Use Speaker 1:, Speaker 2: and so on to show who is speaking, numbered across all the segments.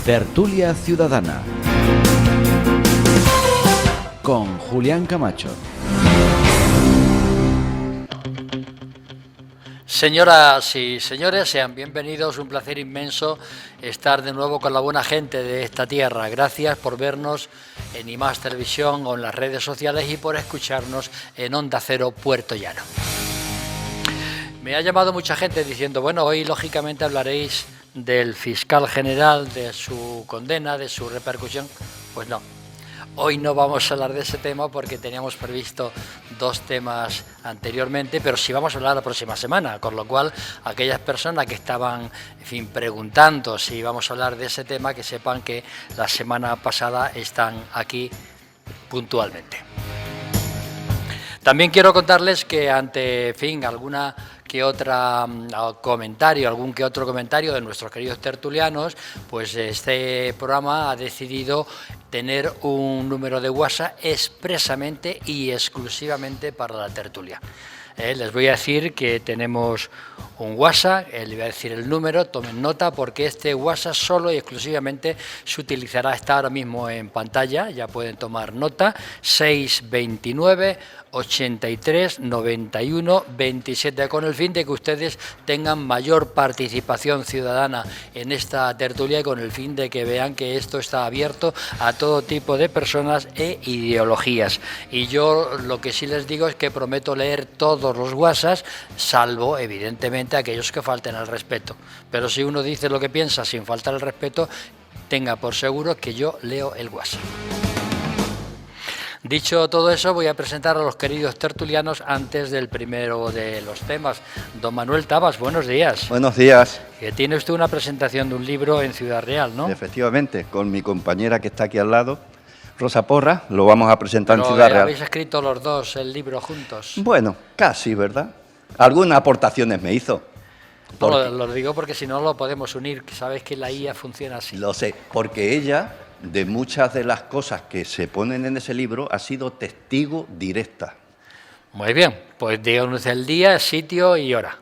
Speaker 1: Tertulia Ciudadana con Julián Camacho.
Speaker 2: Señoras y señores, sean bienvenidos. Un placer inmenso estar de nuevo con la buena gente de esta tierra. Gracias por vernos en IMAX Televisión o en las redes sociales y por escucharnos en Onda Cero Puerto Llano. Me ha llamado mucha gente diciendo, bueno, hoy lógicamente hablaréis del fiscal general, de su condena, de su repercusión. Pues no. Hoy no vamos a hablar de ese tema porque teníamos previsto dos temas anteriormente, pero sí vamos a hablar la próxima semana, con lo cual aquellas personas que estaban, en fin, preguntando si vamos a hablar de ese tema, que sepan que la semana pasada están aquí puntualmente. También quiero contarles que ante, en fin, alguna que otra comentario, algún que otro comentario de nuestros queridos tertulianos, pues este programa ha decidido tener un número de WhatsApp expresamente y exclusivamente para la tertulia. Les voy a decir que tenemos un WhatsApp, les voy a decir el número, tomen nota porque este WhatsApp solo y exclusivamente se utilizará, está ahora mismo en pantalla, ya pueden tomar nota, 629 83 91 27, con el fin de que ustedes tengan mayor participación ciudadana en esta tertulia y con el fin de que vean que esto está abierto a todo tipo de personas e ideologías. Y yo lo que sí les digo es que prometo leer todos los WhatsApps, salvo evidentemente aquellos que falten al respeto. Pero si uno dice lo que piensa sin faltar al respeto, tenga por seguro que yo leo el WhatsApp. Dicho todo eso, voy a presentar a los queridos tertulianos antes del primero de los temas. Don Manuel Tabas, buenos días.
Speaker 3: Buenos días.
Speaker 2: Que tiene usted una presentación de un libro en Ciudad Real, ¿no?
Speaker 3: Efectivamente, con mi compañera que está aquí al lado, Rosa Porras, lo vamos a presentar en Ciudad Real.
Speaker 2: ¿Habéis escrito los dos el libro juntos?
Speaker 3: Bueno, casi, ¿verdad? Algunas aportaciones me hizo.
Speaker 2: Porque... Lo digo porque si no lo podemos unir, que sabéis que la IA funciona así.
Speaker 3: Lo sé, porque ella, de muchas de las cosas que se ponen en ese libro, ha sido testigo directa.
Speaker 2: Muy bien, pues díganos el día, sitio y hora.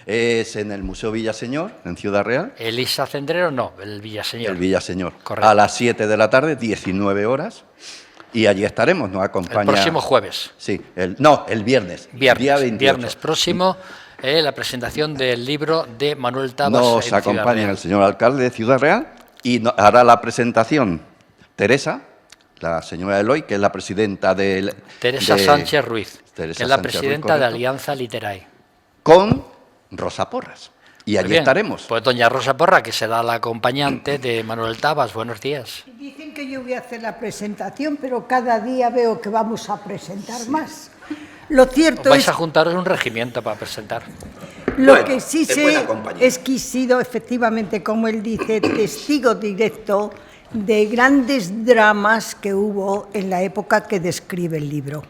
Speaker 3: Es en el Museo Villaseñor, en Ciudad Real.
Speaker 2: ¿El Isa Cendrero? No, el Villaseñor.
Speaker 3: El Villaseñor.
Speaker 2: Correcto.
Speaker 3: A las 7 de la tarde, 19 horas. Y allí estaremos, nos acompaña...
Speaker 2: El próximo jueves.
Speaker 3: Sí, el viernes. Día 28.
Speaker 2: Viernes próximo, la presentación del libro de Manuel Tabas.
Speaker 3: Nos acompaña el señor alcalde de Ciudad Real y hará la presentación Teresa, la señora Eloy, que es la presidenta de...
Speaker 2: Teresa Sánchez Ruiz,
Speaker 3: Teresa
Speaker 2: que es la
Speaker 3: Sánchez
Speaker 2: presidenta
Speaker 3: Ruiz,
Speaker 2: de Alianza Literae.
Speaker 3: Con Rosa Porras. Y allí estaremos.
Speaker 2: Pues doña Rosa Porra, que será la acompañante de Manuel Tabas. Buenos días.
Speaker 4: Dicen que yo voy a hacer la presentación, pero cada día veo que vamos a presentar más. Lo cierto
Speaker 2: vais a juntaros un regimiento para presentar.
Speaker 4: Lo que sí sé es que he sido, efectivamente, como él dice, testigo directo de grandes dramas que hubo en la época que describe el libro.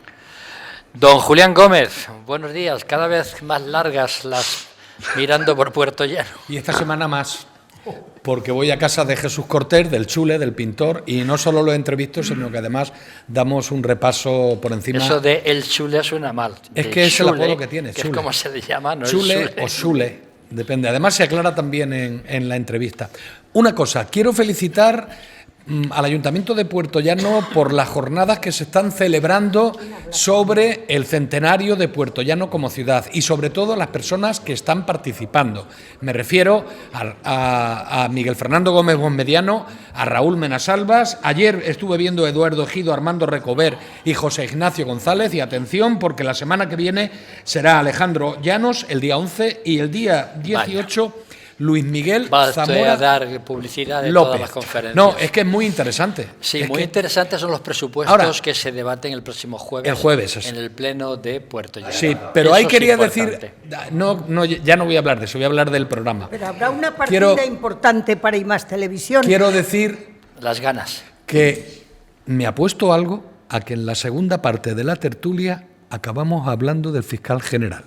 Speaker 2: Don Julián Gómez, buenos días. Cada vez más largas las mirando por Puerto Llano.
Speaker 5: Y esta semana más, porque voy a casa de Jesús Cortés, del Chule, del pintor, y no solo lo entrevisto, sino que además damos un repaso por encima.
Speaker 2: Eso de el Chule suena mal.
Speaker 5: Es que es el apodo que tiene,
Speaker 2: que
Speaker 5: Chule.
Speaker 2: Es como se le llama, ¿no?
Speaker 5: Chule o Chule, depende. Además se aclara también en la entrevista. Una cosa, quiero felicitar al Ayuntamiento de Puerto Llano por las jornadas que se están celebrando sobre el centenario de Puerto Llano como ciudad y sobre todo las personas que están participando. Me refiero a Miguel Fernando Gómez Bonmediano, a Raúl Menasalvas. Ayer estuve viendo a Eduardo Ejido, Armando Recover y José Ignacio González. Y atención, porque la semana que viene será Alejandro Llanos el día 11 y el día 18... Vaya. Luis Miguel Zamora
Speaker 2: a dar publicidad de
Speaker 5: López.
Speaker 2: Todas las conferencias.
Speaker 5: No, es que es muy interesante.
Speaker 2: Sí,
Speaker 5: es
Speaker 2: muy interesantes son los presupuestos ahora, que se debaten el próximo jueves.
Speaker 5: El jueves
Speaker 2: en el pleno de Puerto Llano.
Speaker 5: Sí, pero ahí quería decir, ya no voy a hablar de eso, voy a hablar del programa.
Speaker 4: Pero habrá una partida importante para IMAX Televisión.
Speaker 5: Quiero decir
Speaker 2: las ganas.
Speaker 5: Que me apuesto algo a que en la segunda parte de la tertulia acabamos hablando del fiscal general.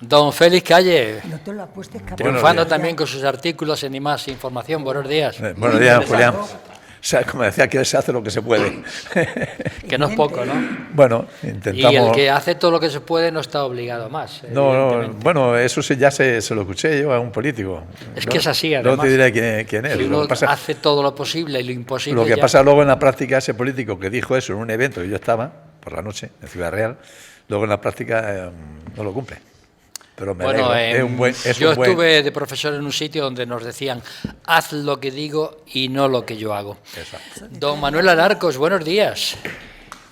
Speaker 2: Don Félix Calle,
Speaker 4: no te lo apuestes,
Speaker 2: triunfando también con sus artículos en IMAX Información. Buenos días.
Speaker 6: Buenos días, Julián. sea, como decía, que se hace lo que se puede.
Speaker 2: Que no es poco, ¿no?
Speaker 6: Bueno,
Speaker 2: Y
Speaker 6: intentamos...
Speaker 2: el que hace todo lo que se puede no está obligado a más.
Speaker 6: No, bueno, eso sí, ya se lo escuché yo a un político.
Speaker 2: Es que es así, además.
Speaker 6: No te diré quién es.
Speaker 2: Si uno hace todo lo posible y lo imposible...
Speaker 6: Lo que pasa luego en la práctica, ese político que dijo eso en un evento que yo estaba, por la noche, en Ciudad Real, luego en la práctica no lo cumple. Pero me
Speaker 2: bueno,
Speaker 6: alegro.
Speaker 2: Yo estuve de profesor en un sitio donde nos decían, haz lo que digo y no lo que yo hago.
Speaker 6: Exacto.
Speaker 2: Don Manuel Alarcos, buenos días.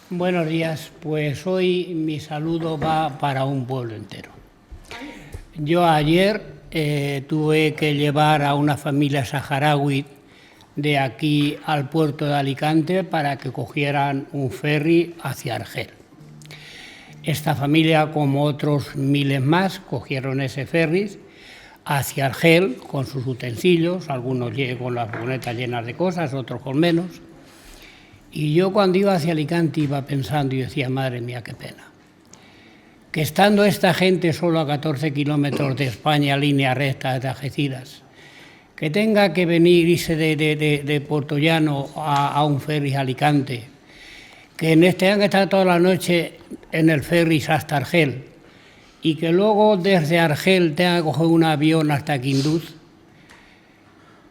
Speaker 7: Buenos días, pues hoy mi saludo va para un pueblo entero. Yo ayer tuve que llevar a una familia saharaui de aquí al puerto de Alicante para que cogieran un ferry hacia Argel. Esta familia, como otros miles más, cogieron ese ferry hacia Argel con sus utensilios, algunos con las furgonetas llenas de cosas, otros con menos. Y yo cuando iba hacia Alicante iba pensando y decía, madre mía, qué pena. Que estando esta gente solo a 14 kilómetros de España, línea recta de Algeciras, que tenga que venir, irse de Puerto Llano a un ferry a Alicante, que tengan que estar toda la noche en el ferry hasta Argel y que luego desde Argel tengan que coger un avión hasta Quindúz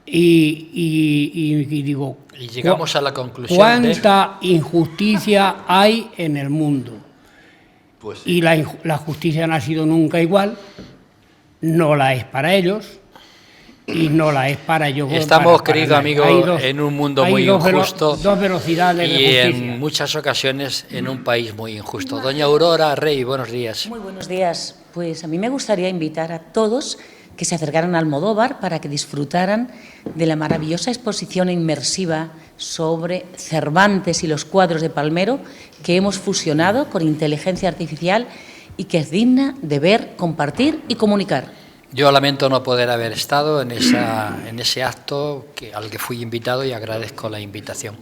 Speaker 7: y digo...
Speaker 2: Y llegamos a la conclusión
Speaker 7: ¿cuánta injusticia hay en el mundo?
Speaker 3: Pues
Speaker 7: y la justicia no ha sido nunca igual, no la es para ellos y no la es para ellos.
Speaker 2: Estamos, querido amigo, en un mundo muy injusto
Speaker 7: dos velocidades
Speaker 2: y
Speaker 7: de justicia.
Speaker 2: en muchas ocasiones en un país muy injusto. Doña Aurora Rey, buenos días.
Speaker 8: Muy buenos días. Pues a mí me gustaría invitar a todos que se acercaran al Almodóvar para que disfrutaran de la maravillosa exposición inmersiva sobre Cervantes y los cuadros de Palmero que hemos fusionado con inteligencia artificial y que es digna de ver, compartir y comunicar.
Speaker 2: Yo lamento no poder haber estado en ese acto al que fui invitado y agradezco la invitación.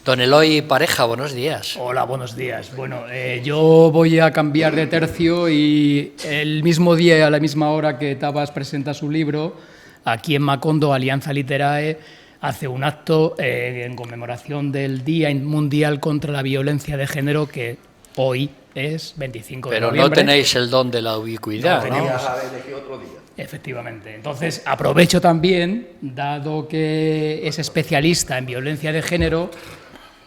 Speaker 2: Don Eloy Pareja, buenos días.
Speaker 9: Hola, buenos días. Bueno, yo voy a cambiar de tercio y el mismo día y a la misma hora que Tabas presenta su libro, aquí en Macondo, Alianza Literae hace un acto en conmemoración del Día Mundial contra la Violencia de Género, que hoy es 25 de noviembre.
Speaker 2: Pero no tenéis el don de la ubicuidad, ¿no?
Speaker 9: Efectivamente. Entonces, aprovecho también, dado que es especialista en violencia de género,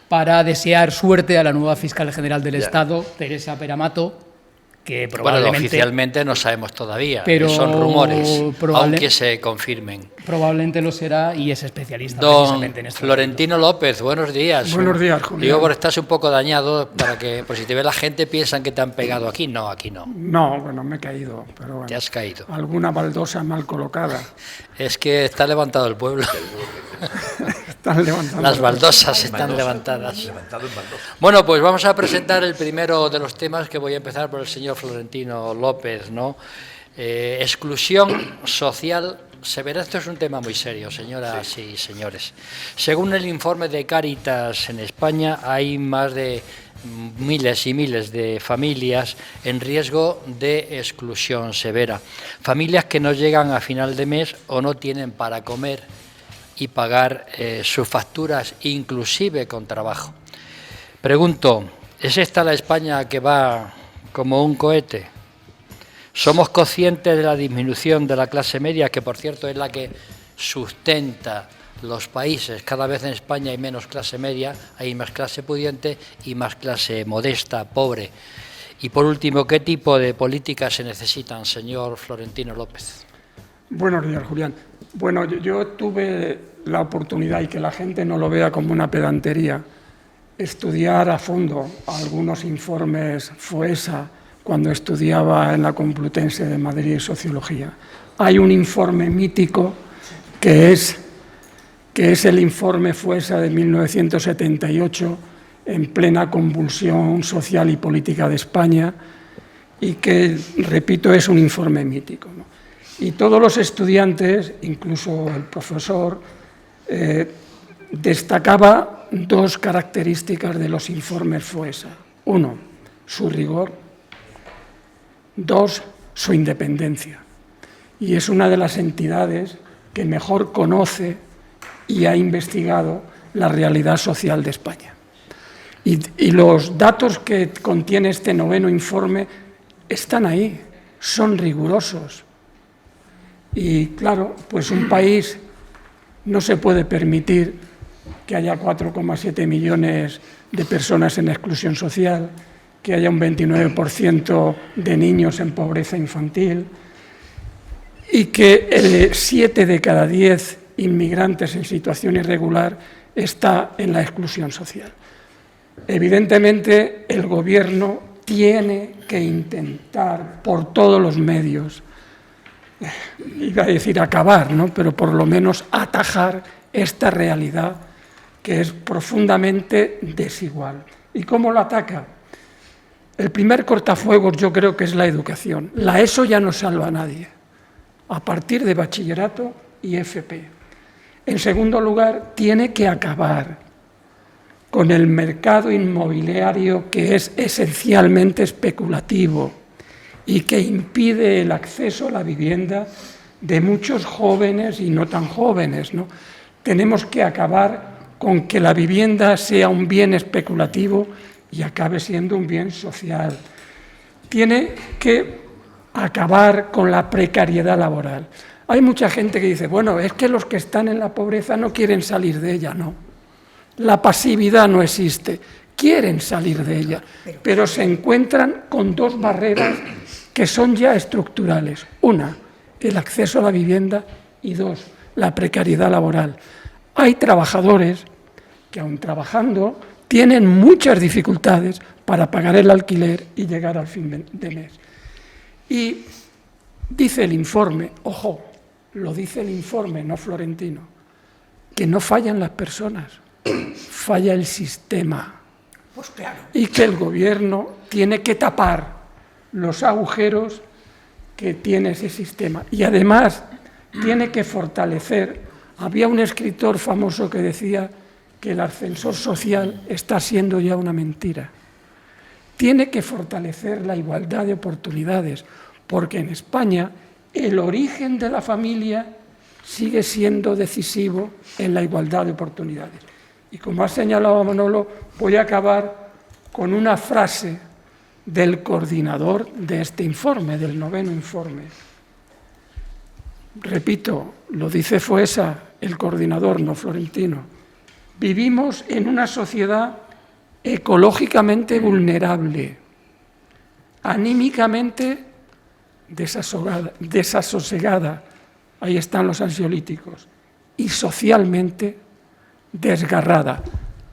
Speaker 9: para desear suerte a la nueva fiscal general del Estado, Teresa Peramato, que probablemente...
Speaker 2: Bueno, oficialmente no sabemos todavía,
Speaker 9: pero
Speaker 2: son rumores, aunque se confirmen.
Speaker 9: Probablemente lo será y es especialista
Speaker 2: Don
Speaker 9: precisamente en esto.
Speaker 2: Florentino López, buenos días.
Speaker 10: Buenos días, Julián.
Speaker 2: Digo, por estás un poco dañado, para que, por si te ve la gente, piensan que te han pegado aquí. No, aquí no.
Speaker 10: No, bueno, me he caído, pero bueno.
Speaker 2: Te has caído.
Speaker 10: Alguna baldosa mal colocada.
Speaker 2: Es que está levantado el pueblo.
Speaker 10: Están levantando.
Speaker 2: Las baldosas están levantadas. Bueno, pues vamos a presentar el primero de los temas, que voy a empezar por el señor Florentino López, ¿no? Exclusión social severa. Esto es un tema muy serio, señoras y señores. Según el informe de Cáritas en España, hay más de miles y miles de familias en riesgo de exclusión severa. Familias que no llegan a final de mes o no tienen para comer y pagar sus facturas, inclusive con trabajo. Pregunto, ¿es esta la España que va como un cohete? ¿Somos conscientes de la disminución de la clase media, que por cierto es la que sustenta los países? Cada vez en España hay menos clase media, hay más clase pudiente y más clase modesta, pobre. Y por último, ¿qué tipo de políticas se necesitan, señor Florentino López?
Speaker 10: Buenos días, Julián. Bueno, yo tuve la oportunidad, y que la gente no lo vea como una pedantería, estudiar a fondo algunos informes FOESA cuando estudiaba en la Complutense de Madrid Sociología. Hay un informe mítico que es el informe FOESA de 1978, en plena convulsión social y política de España, y que, repito, es un informe mítico, ¿no? Y todos los estudiantes, incluso el profesor, destacaba dos características de los informes FOESA. Uno, su rigor. Dos, su independencia. Y es una de las entidades que mejor conoce y ha investigado la realidad social de España. Y los datos que contiene este 9º informe están ahí, son rigurosos. Y claro, pues un país no se puede permitir que haya 4,7 millones de personas en exclusión social, que haya un 29% de niños en pobreza infantil y que 7 de cada 10 inmigrantes en situación irregular está en la exclusión social. Evidentemente, el Gobierno tiene que intentar por todos los medios, iba a decir acabar, ¿no?, pero por lo menos atajar esta realidad que es profundamente desigual. ¿Y cómo lo ataca? El primer cortafuegos yo creo que es la educación. La ESO ya no salva a nadie, a partir de bachillerato y FP. En segundo lugar, tiene que acabar con el mercado inmobiliario que es esencialmente especulativo y que impide el acceso a la vivienda de muchos jóvenes y no tan jóvenes, ¿no? Tenemos que acabar con que la vivienda sea un bien especulativo y acabe siendo un bien social. Tiene que acabar con la precariedad laboral. Hay mucha gente que dice, bueno, es que los que están en la pobreza no quieren salir de ella, no. La pasividad no existe, quieren salir de ella, pero se encuentran con dos barreras que son ya estructurales. Una, el acceso a la vivienda y dos, la precariedad laboral. Hay trabajadores que aun trabajando tienen muchas dificultades para pagar el alquiler y llegar al fin de mes. Y dice el informe, ojo, lo dice el informe, no Florentino, que no fallan las personas, falla el sistema.
Speaker 4: Pues claro.
Speaker 10: Y que el Gobierno tiene que tapar los agujeros que tiene ese sistema. Y además tiene que fortalecer. Había un escritor famoso que decía que el ascensor social está siendo ya una mentira. Tiene que fortalecer la igualdad de oportunidades, porque en España el origen de la familia sigue siendo decisivo en la igualdad de oportunidades. Y como ha señalado Manolo, voy a acabar con una frase del coordinador de este informe, del 9º informe. Repito, lo dice Foessa, el coordinador, no Florentino. Vivimos en una sociedad ecológicamente vulnerable, anímicamente desasosegada, ahí están los ansiolíticos, y socialmente desgarrada.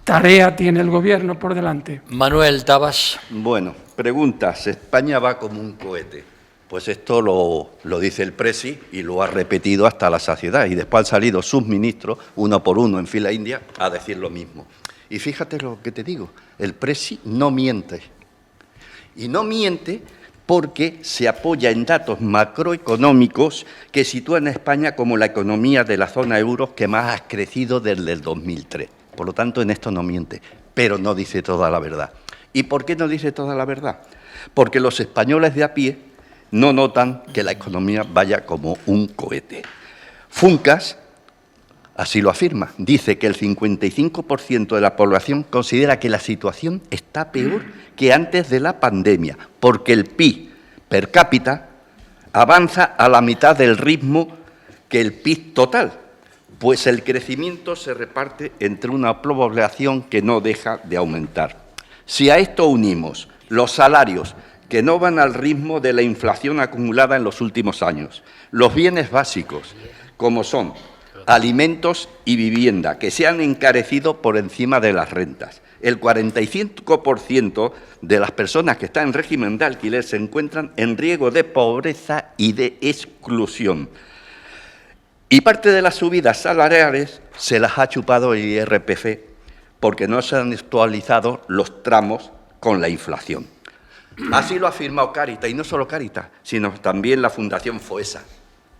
Speaker 10: Tarea tiene el Gobierno por delante.
Speaker 2: Manuel Tabas.
Speaker 3: Bueno, preguntas. España va como un cohete. Pues esto lo dice el Presi y lo ha repetido hasta la saciedad. Y después han salido sus ministros, uno por uno en fila india, a decir lo mismo. Y fíjate lo que te digo, el Presi no miente. Y no miente porque se apoya en datos macroeconómicos que sitúan a España como la economía de la zona euro que más ha crecido desde el 2003. Por lo tanto, en esto no miente, pero no dice toda la verdad. ¿Y por qué no dice toda la verdad? Porque los españoles de a pie no notan que la economía vaya como un cohete. Funcas así lo afirma. Dice que el 55% de la población considera que la situación está peor que antes de la pandemia, porque el PIB per cápita avanza a la mitad del ritmo que el PIB total, pues el crecimiento se reparte entre una población que no deja de aumentar. Si a esto unimos los salarios que no van al ritmo de la inflación acumulada en los últimos años, los bienes básicos, como son alimentos y vivienda, que se han encarecido por encima de las rentas. El 45% de las personas que están en régimen de alquiler se encuentran en riesgo de pobreza y de exclusión. Y parte de las subidas salariales se las ha chupado el IRPF porque no se han actualizado los tramos con la inflación. Así lo ha afirmado Cáritas, y no solo Cáritas, sino también la Fundación Foessa,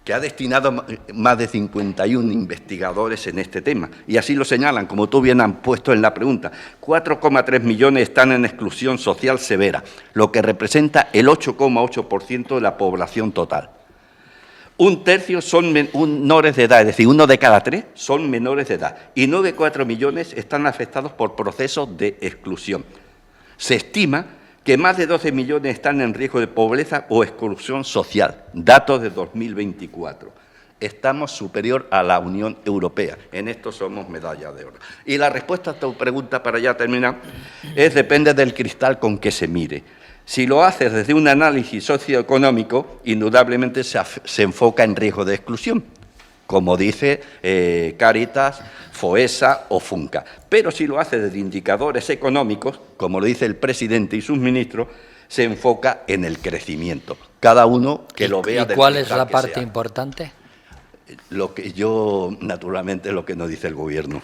Speaker 3: que ha destinado más de 51 investigadores en este tema. Y así lo señalan, como tú bien has puesto en la pregunta. 4,3 millones están en exclusión social severa, lo que representa el 8,8% de la población total. Un tercio son menores de edad, es decir, 1 de cada 3 son menores de edad. Y 9,4 millones están afectados por procesos de exclusión. Se estima que más de 12 millones están en riesgo de pobreza o exclusión social. Datos de 2024. Estamos superior a la Unión Europea. En esto somos medalla de oro. Y la respuesta a tu pregunta, para ya terminar, depende del cristal con que se mire. Si lo haces desde un análisis socioeconómico, indudablemente se enfoca en riesgo de exclusión, como dice Cáritas, FOESA o FUNCA. Pero si lo haces desde indicadores económicos, como lo dice el presidente y sus ministros, se enfoca en el crecimiento. Cada uno que lo vea.
Speaker 2: ¿Y cuál es la parte importante?
Speaker 3: Lo que naturalmente, lo que nos dice el Gobierno.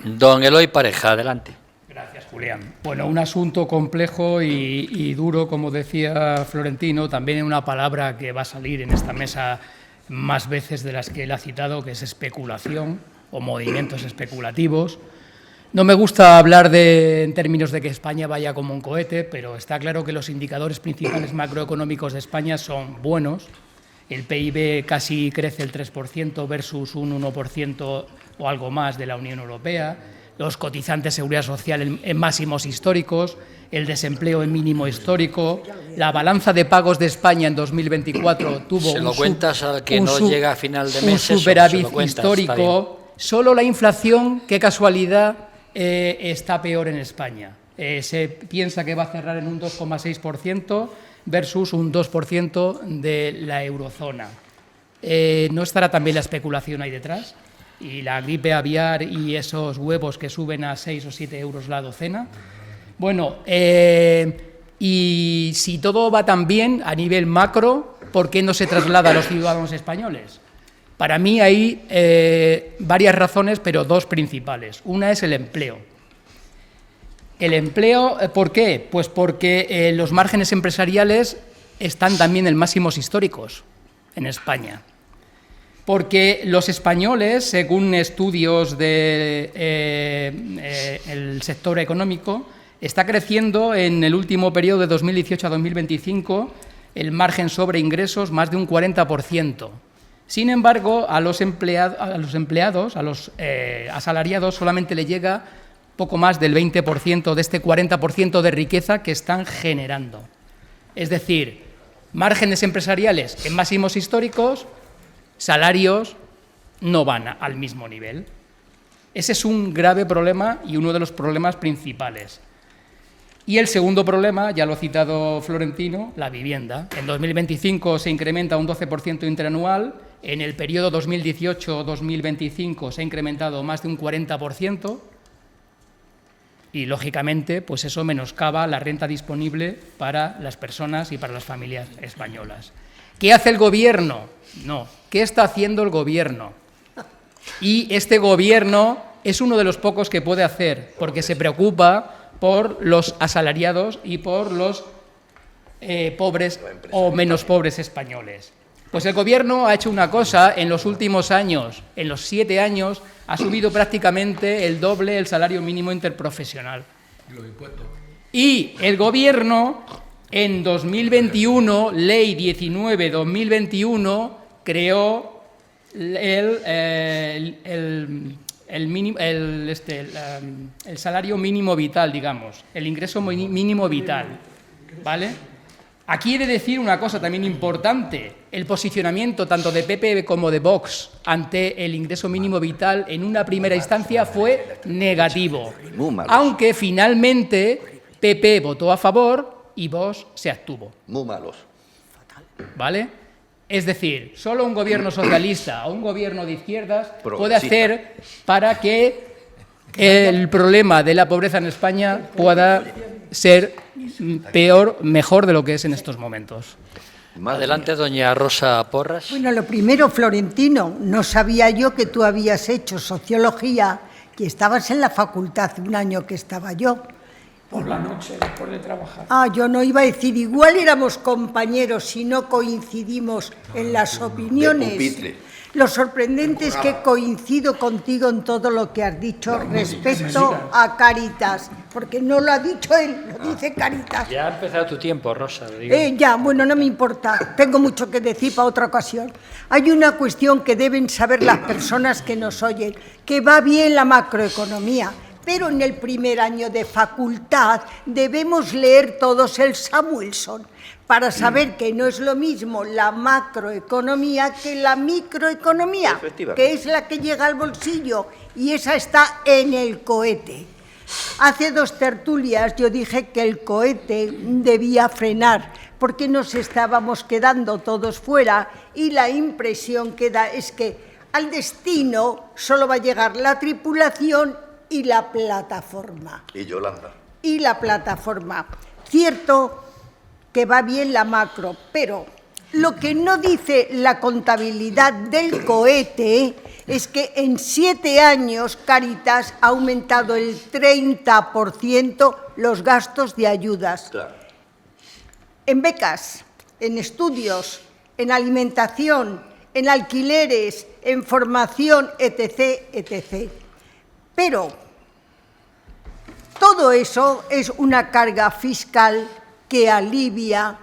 Speaker 2: Don Eloy Pareja, adelante.
Speaker 9: Gracias, Julián. Bueno, un asunto complejo y duro, como decía Florentino, también una palabra que va a salir en esta mesa más veces de las que él ha citado, que es especulación o movimientos especulativos. No me gusta hablar en términos de que España vaya como un cohete, pero está claro que los indicadores principales macroeconómicos de España son buenos. El PIB casi crece el 3% versus un 1% o algo más de la Unión Europea. Los cotizantes de seguridad social en máximos históricos, el desempleo en mínimo histórico, la balanza de pagos de España en 2024 tuvo
Speaker 2: se lo cuentas al que no llega a final de mes,
Speaker 9: un superávit histórico. Solo la inflación, qué casualidad, está peor en España. Se piensa que va a cerrar en un 2,6% versus un 2% de la eurozona. ¿No estará también la especulación ahí detrás? Y la gripe aviar y esos huevos que suben a 6 o 7 euros la docena. Bueno, y si todo va tan bien a nivel macro, ¿por qué no se traslada a los ciudadanos españoles? Para mí hay varias razones, pero dos principales. Una es el empleo. El empleo, ¿por qué? Pues porque los márgenes empresariales están también en máximos históricos en España. Porque los españoles, según estudios del sector económico, está creciendo en el último periodo de 2018 a 2025 el margen sobre ingresos más de un 40%. Sin embargo, a los empleados, a los asalariados, solamente le llega poco más del 20% de este 40% de riqueza que están generando. Es decir, márgenes empresariales en máximos históricos, salarios no van al mismo nivel. Ese es un grave problema y uno de los problemas principales. Y el segundo problema, ya lo ha citado Florentino, la vivienda. En 2025 se incrementa un 12% interanual, en el periodo 2018-2025 se ha incrementado más de un 40%, y, lógicamente, pues eso menoscaba la renta disponible para las personas y para las familias españolas. ¿Qué hace el Gobierno? No. ¿Qué está haciendo el Gobierno? Y este Gobierno es uno de los pocos que puede hacer, porque se preocupa por los asalariados y por los pobres o menos pobres españoles. Pues el Gobierno ha hecho una cosa en los últimos años, en los 7 años, ha subido prácticamente el doble el salario mínimo interprofesional. Y el Gobierno, en 2021, Ley 19-2021, creó el salario mínimo vital, digamos, el ingreso mínimo vital, ¿vale? Aquí he de decir una cosa también importante. El posicionamiento tanto de PP como de Vox ante el ingreso mínimo vital en una primera instancia fue negativo, aunque finalmente PP votó a favor y Vox se abstuvo.
Speaker 3: Muy malos.
Speaker 9: ¿Vale? Es decir, solo un gobierno socialista o un gobierno de izquierdas puede hacer para que el problema de la pobreza en España pueda ser mejor de lo que es en estos momentos.
Speaker 2: Adelante, doña Rosa Porras.
Speaker 4: Bueno, lo primero, Florentino, no sabía yo que tú habías hecho sociología y estabas en la facultad un año que estaba yo.
Speaker 10: por la noche después de trabajar.
Speaker 4: Ah, yo no iba a decir, igual éramos compañeros si no coincidimos en las opiniones.
Speaker 3: De pupitre.
Speaker 4: Lo sorprendente es que coincido contigo en todo lo que has dicho respecto a Cáritas, porque no lo ha dicho él, lo dice Cáritas.
Speaker 2: Ya ha empezado tu tiempo, Rosa. Digo.
Speaker 4: Ya, bueno, no me importa, tengo mucho que decir para otra ocasión. Hay una cuestión que deben saber las personas que nos oyen, que va bien la macroeconomía, pero en el primer año de facultad debemos leer todos el Samuelson para saber que no es lo mismo la macroeconomía que la microeconomía, que es la que llega al bolsillo, y esa está en el cohete. Hace 2 tertulias yo dije que el cohete debía frenar, porque nos estábamos quedando todos fuera, y la impresión que da es que al destino solo va a llegar la tripulación y la plataforma.
Speaker 3: Y Yolanda.
Speaker 4: Y la plataforma. Cierto que va bien la macro, pero lo que no dice la contabilidad del cohete es que en 7 años Cáritas ha aumentado el 30% los gastos de ayudas.
Speaker 3: Claro.
Speaker 4: En becas, en estudios, en alimentación, en alquileres, en formación, etc., etc. Pero todo eso es una carga fiscal que alivia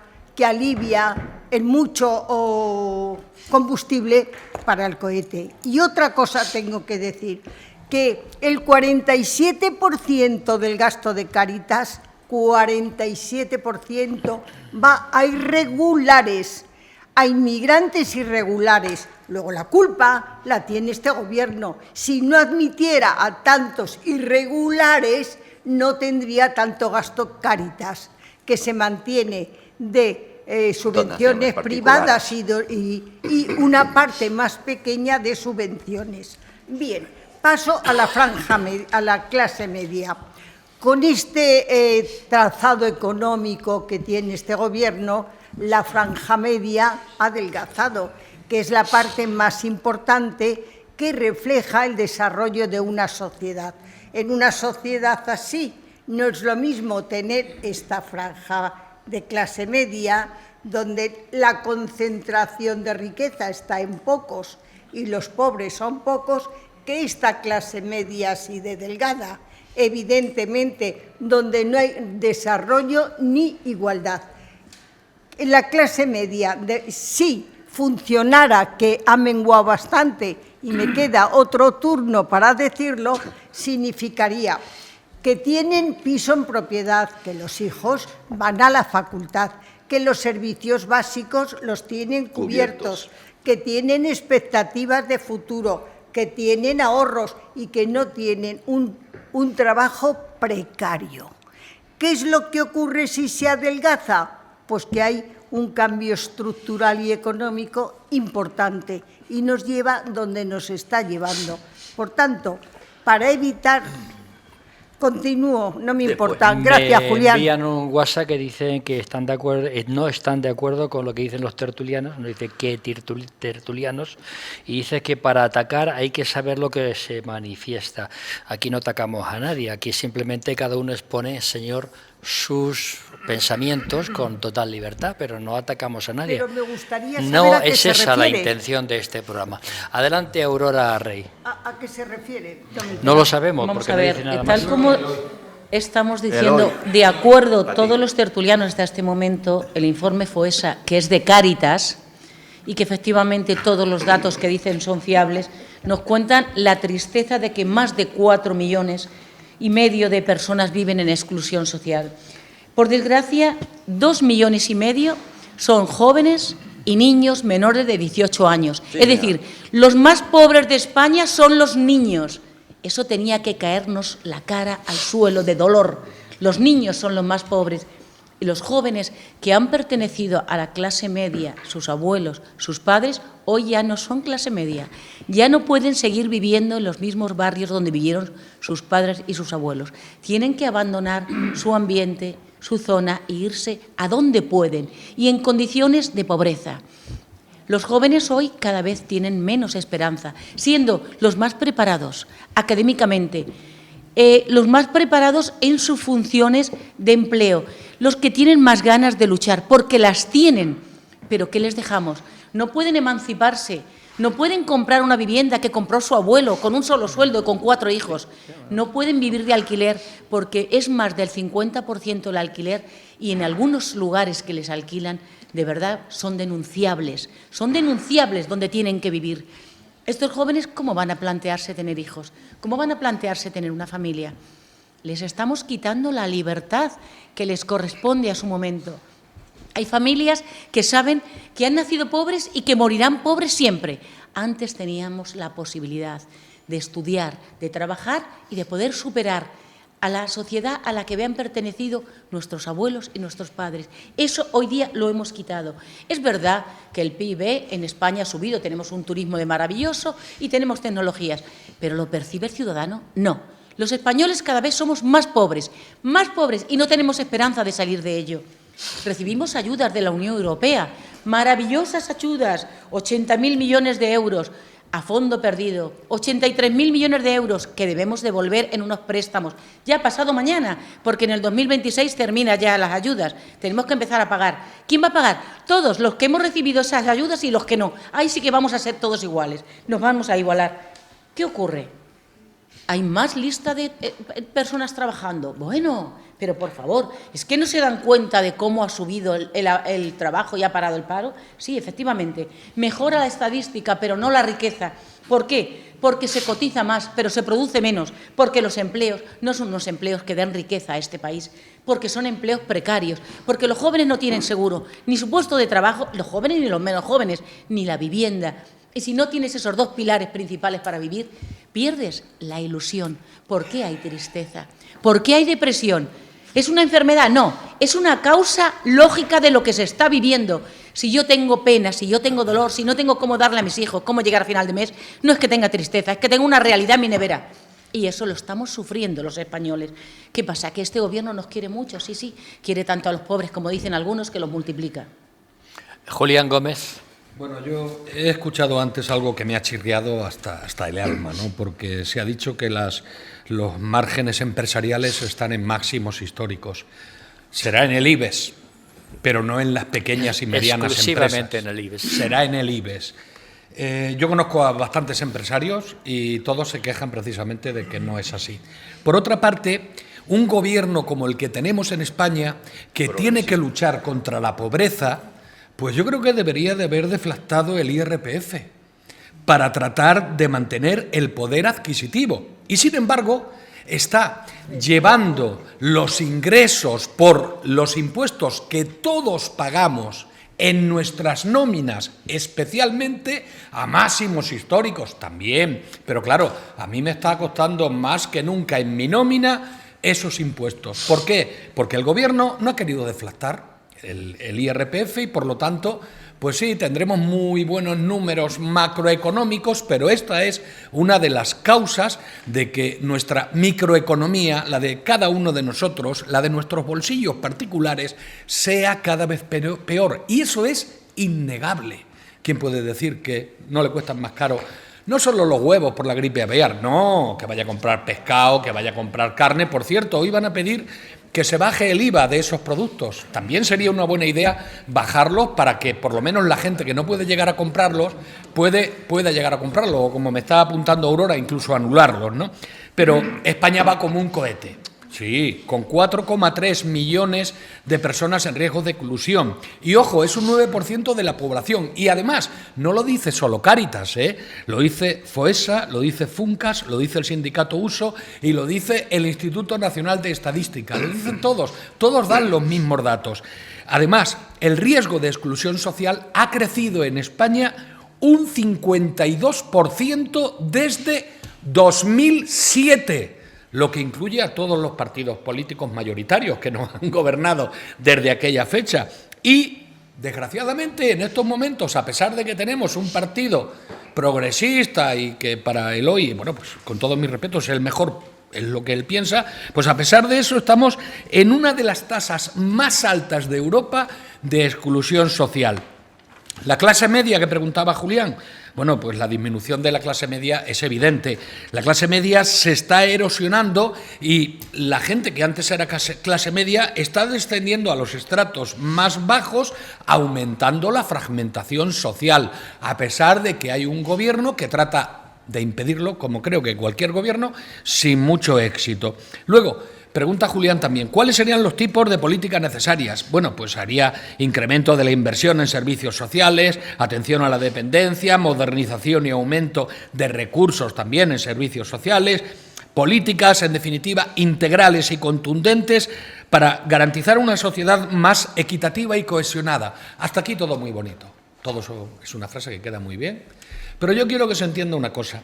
Speaker 4: en mucho combustible para el cohete. Y otra cosa tengo que decir, que el 47% del gasto de Cáritas, 47% va a irregulares, a inmigrantes irregulares. Luego la culpa la tiene este gobierno. Si no admitiera a tantos irregulares, no tendría tanto gasto Cáritas, que se mantiene de subvenciones privadas y una parte más pequeña de subvenciones. Bien, paso a la a la clase media. Con este trazado económico que tiene este gobierno, la franja media ha adelgazado, que es la parte más importante que refleja el desarrollo de una sociedad. En una sociedad así, no es lo mismo tener esta franja de clase media, donde la concentración de riqueza está en pocos y los pobres son pocos, que esta clase media así de delgada, evidentemente, donde no hay desarrollo ni igualdad. En la clase media, si funcionara, que ha menguado bastante, y me queda otro turno para decirlo, significaría que tienen piso en propiedad, que los hijos van a la facultad, que los servicios básicos los tienen cubiertos, que tienen expectativas de futuro, que tienen ahorros y que no tienen un trabajo precario. ¿Qué es lo que ocurre si se adelgaza? Pues que hay un cambio estructural y económico importante y nos lleva donde nos está llevando. Por tanto, para evitar... Continúo, no me importa. Gracias, Julián.
Speaker 2: Envían un WhatsApp que dicen que están de acuerdo, no están de acuerdo con lo que dicen los tertulianos, no dice qué tertulianos, y dice que para atacar hay que saber lo que se manifiesta. Aquí no atacamos a nadie, aquí simplemente cada uno expone, señor, sus pensamientos con total libertad, pero no atacamos a nadie.
Speaker 4: Pero me gustaría saber
Speaker 2: no
Speaker 4: a qué
Speaker 2: es
Speaker 4: se
Speaker 2: esa
Speaker 4: refiere.
Speaker 2: la intención de este programa. Adelante, Aurora Rey.
Speaker 4: ¿A qué se refiere?
Speaker 2: No lo sabemos.
Speaker 8: Vamos
Speaker 2: porque
Speaker 8: a ver,
Speaker 2: no dice nada
Speaker 8: tal
Speaker 2: más.
Speaker 8: como estamos diciendo, de acuerdo todos los tertulianos hasta este momento, el informe FOESA, que es de Cáritas, y que efectivamente todos los datos que dicen son fiables, nos cuentan la tristeza de que más de 4,5 millones de personas viven en exclusión social. Por desgracia, 2,5 millones son jóvenes y niños menores de 18 años.
Speaker 3: Sí,
Speaker 8: es decir, los más pobres de España son los niños. Eso tenía que caernos la cara al suelo de dolor. Los niños son los más pobres. Y los jóvenes que han pertenecido a la clase media, sus abuelos, sus padres, hoy ya no son clase media. Ya no pueden seguir viviendo en los mismos barrios donde vivieron sus padres y sus abuelos. Tienen que abandonar su ambiente, su zona e irse a donde pueden y en condiciones de pobreza. Los jóvenes hoy cada vez tienen menos esperanza, siendo los más preparados académicamente, los más preparados en sus funciones de empleo, los que tienen más ganas de luchar, porque las tienen. Pero ¿qué les dejamos? No pueden emanciparse, no pueden comprar una vivienda que compró su abuelo con un solo sueldo y con 4 hijos. No pueden vivir de alquiler porque es más del 50% el alquiler y en algunos lugares que les alquilan, de verdad, son denunciables donde tienen que vivir. Estos jóvenes, ¿cómo van a plantearse tener hijos? ¿Cómo van a plantearse tener una familia? Les estamos quitando la libertad que les corresponde a su momento. Hay familias que saben que han nacido pobres y que morirán pobres siempre. Antes teníamos la posibilidad de estudiar, de trabajar y de poder superar a la sociedad a la que habían pertenecido nuestros abuelos y nuestros padres. Eso hoy día lo hemos quitado. Es verdad que el PIB en España ha subido, tenemos un turismo de maravilloso y tenemos tecnologías, pero ¿lo percibe el ciudadano? No. Los españoles cada vez somos más pobres y no tenemos esperanza de salir de ello. Recibimos ayudas de la Unión Europea, maravillosas ayudas, 80.000 millones de euros, a fondo perdido, 83.000 millones de euros que debemos devolver en unos préstamos. Ya pasado mañana, porque en el 2026 termina ya las ayudas. Tenemos que empezar a pagar. ¿Quién va a pagar? Todos, los que hemos recibido esas ayudas y los que no. Ahí sí que vamos a ser todos iguales, nos vamos a igualar. ¿Qué ocurre? ¿Hay más lista de personas trabajando? Bueno, pero por favor, ¿es que no se dan cuenta de cómo ha subido el trabajo y ha parado el paro? Sí, efectivamente, mejora la estadística, pero no la riqueza. ¿Por qué? Porque se cotiza más, pero se produce menos, porque los empleos no son unos empleos que den riqueza a este país, porque son empleos precarios, porque los jóvenes no tienen seguro, ni su puesto de trabajo, los jóvenes ni los menos jóvenes, ni la vivienda. Y si no tienes esos 2 pilares principales para vivir, pierdes la ilusión. ¿Por qué hay tristeza? ¿Por qué hay depresión? ¿Es una enfermedad? No, es una causa lógica de lo que se está viviendo. Si yo tengo pena, si yo tengo dolor, si no tengo cómo darle a mis hijos, cómo llegar a final de mes, no es que tenga tristeza, es que tengo una realidad en mi nevera. Y eso lo estamos sufriendo los españoles. ¿Qué pasa? ¿Que este gobierno nos quiere mucho? Sí, sí, quiere tanto a los pobres como dicen algunos, que los multiplica.
Speaker 2: Julián Gómez.
Speaker 5: Bueno, yo he escuchado antes algo que me ha chirriado hasta el alma, ¿no? Porque se ha dicho que los márgenes empresariales están en máximos históricos. Será en el IBEX, pero no en las pequeñas y medianas
Speaker 2: exclusivamente
Speaker 5: empresas.
Speaker 2: En el IBEX.
Speaker 5: Será en el IBEX. Yo conozco a bastantes empresarios y todos se quejan precisamente de que no es así. Por otra parte, un gobierno como el que tenemos en España, que tiene que luchar contra la pobreza, pues yo creo que debería de haber deflactado el IRPF para tratar de mantener el poder adquisitivo. Y sin embargo, está llevando los ingresos por los impuestos que todos pagamos en nuestras nóminas, especialmente a máximos históricos también. Pero claro, a mí me está costando más que nunca en mi nómina esos impuestos. ¿Por qué? Porque el Gobierno no ha querido deflactar el IRPF y, por lo tanto, pues sí, tendremos muy buenos números macroeconómicos, pero esta es una de las causas de que nuestra microeconomía, la de cada uno de nosotros, la de nuestros bolsillos particulares, sea cada vez peor. Y eso es innegable. ¿Quién puede decir que no le cuestan más caro no solo los huevos por la gripe aviar? No, que vaya a comprar pescado, que vaya a comprar carne. Por cierto, hoy van a pedir que se baje el IVA de esos productos. También sería una buena idea bajarlos para que por lo menos la gente que no puede llegar a comprarlos pueda llegar a comprarlos, o como me está apuntando Aurora, incluso anularlos, ¿no? Pero España va como un cohete. Sí, con 4,3 millones de personas en riesgo de exclusión. Y ojo, es un 9% de la población. Y además, no lo dice solo Cáritas, lo dice FOESA, lo dice FUNCAS, lo dice el sindicato USO y lo dice el Instituto Nacional de Estadística. Lo dicen todos dan los mismos datos. Además, el riesgo de exclusión social ha crecido en España un 52% desde 2007. Lo que incluye a todos los partidos políticos mayoritarios que nos han gobernado desde aquella fecha. Y, desgraciadamente, en estos momentos, a pesar de que tenemos un partido progresista y que para el hoy, bueno, pues con todos mis respetos, es el mejor, es lo que él piensa, pues a pesar de eso estamos en una de las tasas más altas de Europa de exclusión social. La clase media que preguntaba Julián, Bueno, pues la disminución de la clase media es evidente. La clase media se está erosionando y la gente que antes era clase media está descendiendo a los estratos más bajos, aumentando la fragmentación social, a pesar de que hay un gobierno que trata de impedirlo, como creo que cualquier gobierno, sin mucho éxito. Luego, pregunta Julián también, ¿cuáles serían los tipos de políticas necesarias? Bueno, pues haría incremento de la inversión en servicios sociales, atención a la dependencia, modernización y aumento de recursos también en servicios sociales, políticas, en definitiva, integrales y contundentes para garantizar una sociedad más equitativa y cohesionada. Hasta aquí todo muy bonito. Todo eso es una frase que queda muy bien. Pero yo quiero que se entienda una cosa.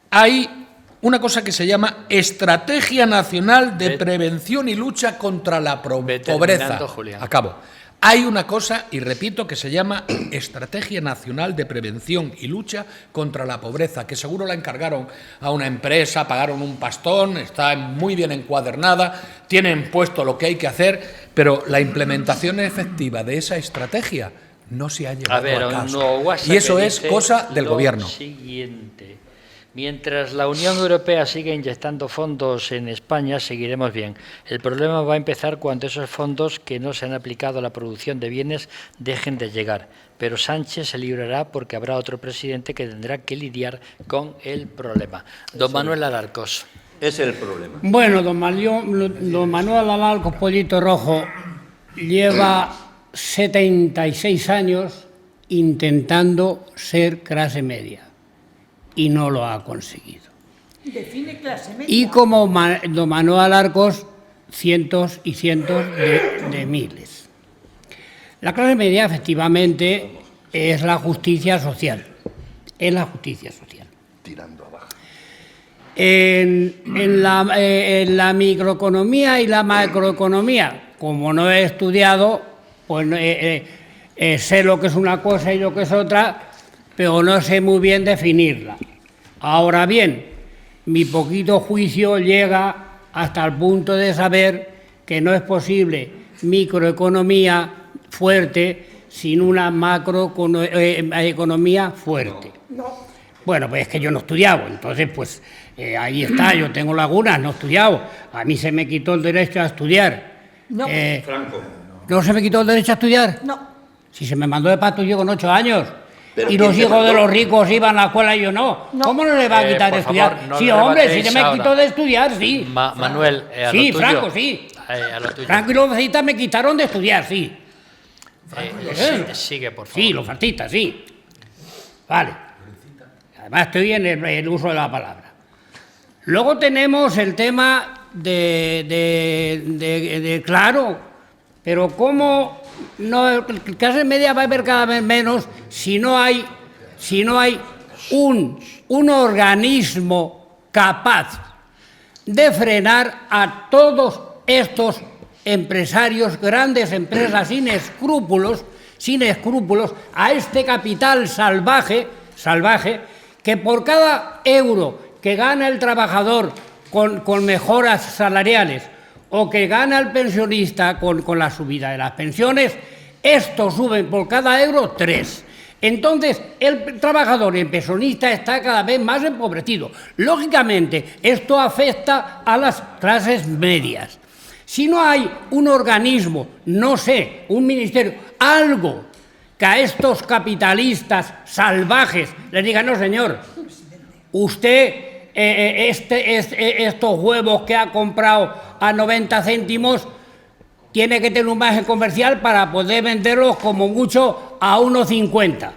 Speaker 5: Hay una cosa que se llama Estrategia Nacional de Prevención y Lucha contra la Pobreza. Acabo. Hay una cosa, y repito, que se llama Estrategia Nacional de Prevención y Lucha contra la Pobreza, que seguro la encargaron a una empresa, pagaron un pastón, está muy bien encuadernada, tienen puesto lo que hay que hacer, pero la implementación efectiva de esa estrategia no se ha llevado a cabo. Y eso es cosa del gobierno.
Speaker 2: Siguiente. Mientras la Unión Europea siga inyectando fondos en España, seguiremos bien. El problema va a empezar cuando esos fondos que no se han aplicado a la producción de bienes dejen de llegar. Pero Sánchez se librará porque habrá otro presidente que tendrá que lidiar con el problema. Don Manuel Alarcos.
Speaker 3: Ese es el problema.
Speaker 7: Bueno, don Manuel Alarcos Pollito Rojo lleva 76 años intentando ser clase media. Y no lo ha conseguido.
Speaker 4: Define clase media.
Speaker 7: Y como don Manuel Alarcos, cientos y cientos de miles. La clase media, efectivamente, es la justicia social. Es la justicia social.
Speaker 3: Tirando abajo.
Speaker 7: En la microeconomía y la macroeconomía, como no he estudiado, pues sé lo que es una cosa y lo que es otra, pero no sé muy bien definirla. Ahora bien, mi poquito juicio llega hasta el punto de saber que no es posible microeconomía fuerte sin una macroeconomía fuerte. Bueno, pues es que yo no he estudiado, entonces pues ahí está, yo tengo lagunas, no he estudiado. A mí se me quitó el derecho a estudiar.
Speaker 4: No.
Speaker 3: Franco.
Speaker 7: ¿No se me quitó el derecho a estudiar?
Speaker 4: No.
Speaker 7: Si se me mandó de pato yo con 8 años.
Speaker 3: Pero
Speaker 7: Y los
Speaker 3: ¿quién te
Speaker 7: hijos de
Speaker 3: mandó?
Speaker 7: los ricos iban a la escuela y yo no. ¿Cómo no le va a quitar de
Speaker 2: por
Speaker 7: estudiar?
Speaker 2: favor, no
Speaker 7: Sí,
Speaker 2: le
Speaker 7: hombre, si
Speaker 2: rebatéis
Speaker 7: se me
Speaker 2: ahora.
Speaker 7: quitó de estudiar, sí.
Speaker 2: Manuel, a
Speaker 7: Sí,
Speaker 2: lo tuyo.
Speaker 7: Franco, sí.
Speaker 2: A lo tuyo.
Speaker 7: Franco y los fascistas me quitaron de estudiar, sí.
Speaker 2: Sigue, por favor.
Speaker 7: Sí, los fascistas, sí. Vale. Además estoy en el uso de la palabra. Luego tenemos el tema de claro, pero cómo no, clase media va a haber cada vez menos si no hay un organismo capaz de frenar a todos estos empresarios, grandes empresas sin escrúpulos, a este capital salvaje, que por cada euro que gana el trabajador con mejoras salariales o que gana el pensionista con la subida de las pensiones, estos suben por cada euro 3. Entonces, el trabajador y el pensionista está cada vez más empobrecido. Lógicamente, esto afecta a las clases medias. Si no hay un organismo, no sé, un ministerio, algo que a estos capitalistas salvajes les diga, no señor, usted estos huevos que ha comprado a 90 céntimos tiene que tener un margen comercial para poder venderlos como mucho a 1,50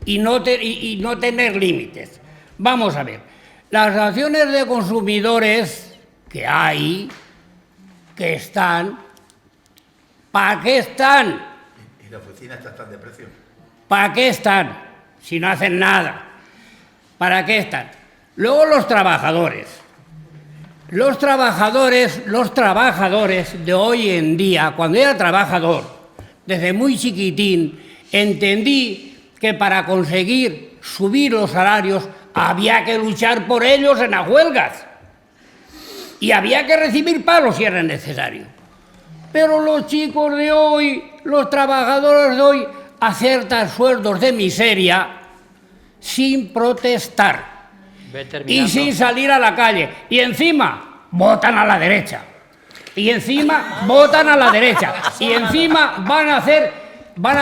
Speaker 7: y no tener límites. Vamos a ver, las asociaciones de consumidores que hay, que están, ¿para qué están?
Speaker 6: ¿Y la oficina está tan de precio?
Speaker 7: ¿Para qué están? Si no hacen nada. ¿Para qué están? Luego los trabajadores. Los trabajadores de hoy en día, cuando era trabajador, desde muy chiquitín, entendí que para conseguir subir los salarios había que luchar por ellos en las huelgas. Y había que recibir palos si era necesario. Pero los chicos de hoy, los trabajadores de hoy, aceptan sueldos de miseria sin protestar
Speaker 2: Ve
Speaker 7: y
Speaker 2: terminando.
Speaker 7: sin salir a la calle. Y encima votan a la derecha. Y encima votan a la derecha. Y encima van a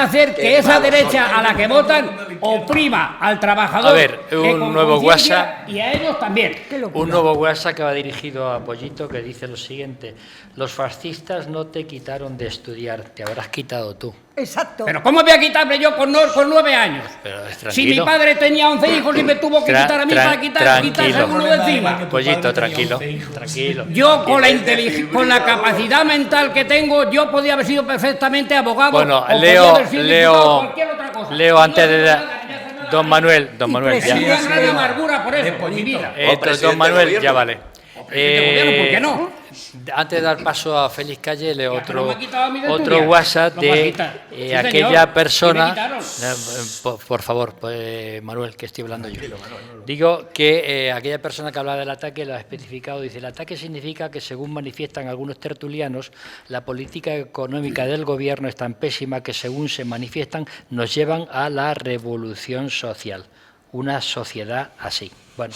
Speaker 7: hacer que esa derecha a la que votan oprima al trabajador.
Speaker 2: A ver, un nuevo WhatsApp.
Speaker 7: Y a ellos también.
Speaker 2: Un nuevo WhatsApp que va dirigido a Pollito que dice lo siguiente: los fascistas no te quitaron de estudiar, te habrás quitado tú.
Speaker 4: Exacto.
Speaker 7: Pero ¿cómo voy a quitarme yo con 9 años?
Speaker 2: Pero
Speaker 7: Si mi
Speaker 2: tranquilo.
Speaker 7: padre tenía 11 hijos y me tuvo que quitar a mí para quitarse uno de encima.
Speaker 2: Pollito, tranquilo, tranquilo.
Speaker 7: Yo con la capacidad mental que tengo, yo podía haber sido perfectamente abogado.
Speaker 2: Bueno,
Speaker 7: o podía haber sido diputado o cualquier otra cosa.
Speaker 2: Leo
Speaker 7: Y
Speaker 2: antes
Speaker 7: no
Speaker 2: de
Speaker 7: hago
Speaker 2: dar.
Speaker 7: nada, ni hacer nada.
Speaker 2: Don Manuel, ya.
Speaker 7: Tenía gran amargura por eso, por mi vida.
Speaker 2: Don Manuel, ya vale.
Speaker 7: ¿Por qué no?
Speaker 2: Antes de dar paso a Félix Calle, leo
Speaker 7: Ya, pero me ha quitado a mí de
Speaker 2: otro
Speaker 7: estudiar.
Speaker 2: WhatsApp
Speaker 7: No me ha
Speaker 2: de
Speaker 7: quitado. Sí, señor.
Speaker 2: aquella persona.
Speaker 7: ¿Y me quitaron?
Speaker 2: Por favor, Manuel, que estoy hablando yo. Digo que aquella persona que hablaba del ataque lo ha especificado. Dice: el ataque significa que, según manifiestan algunos tertulianos, la política económica del gobierno es tan pésima que, según se manifiestan, nos llevan a la revolución social. Una sociedad así. Bueno.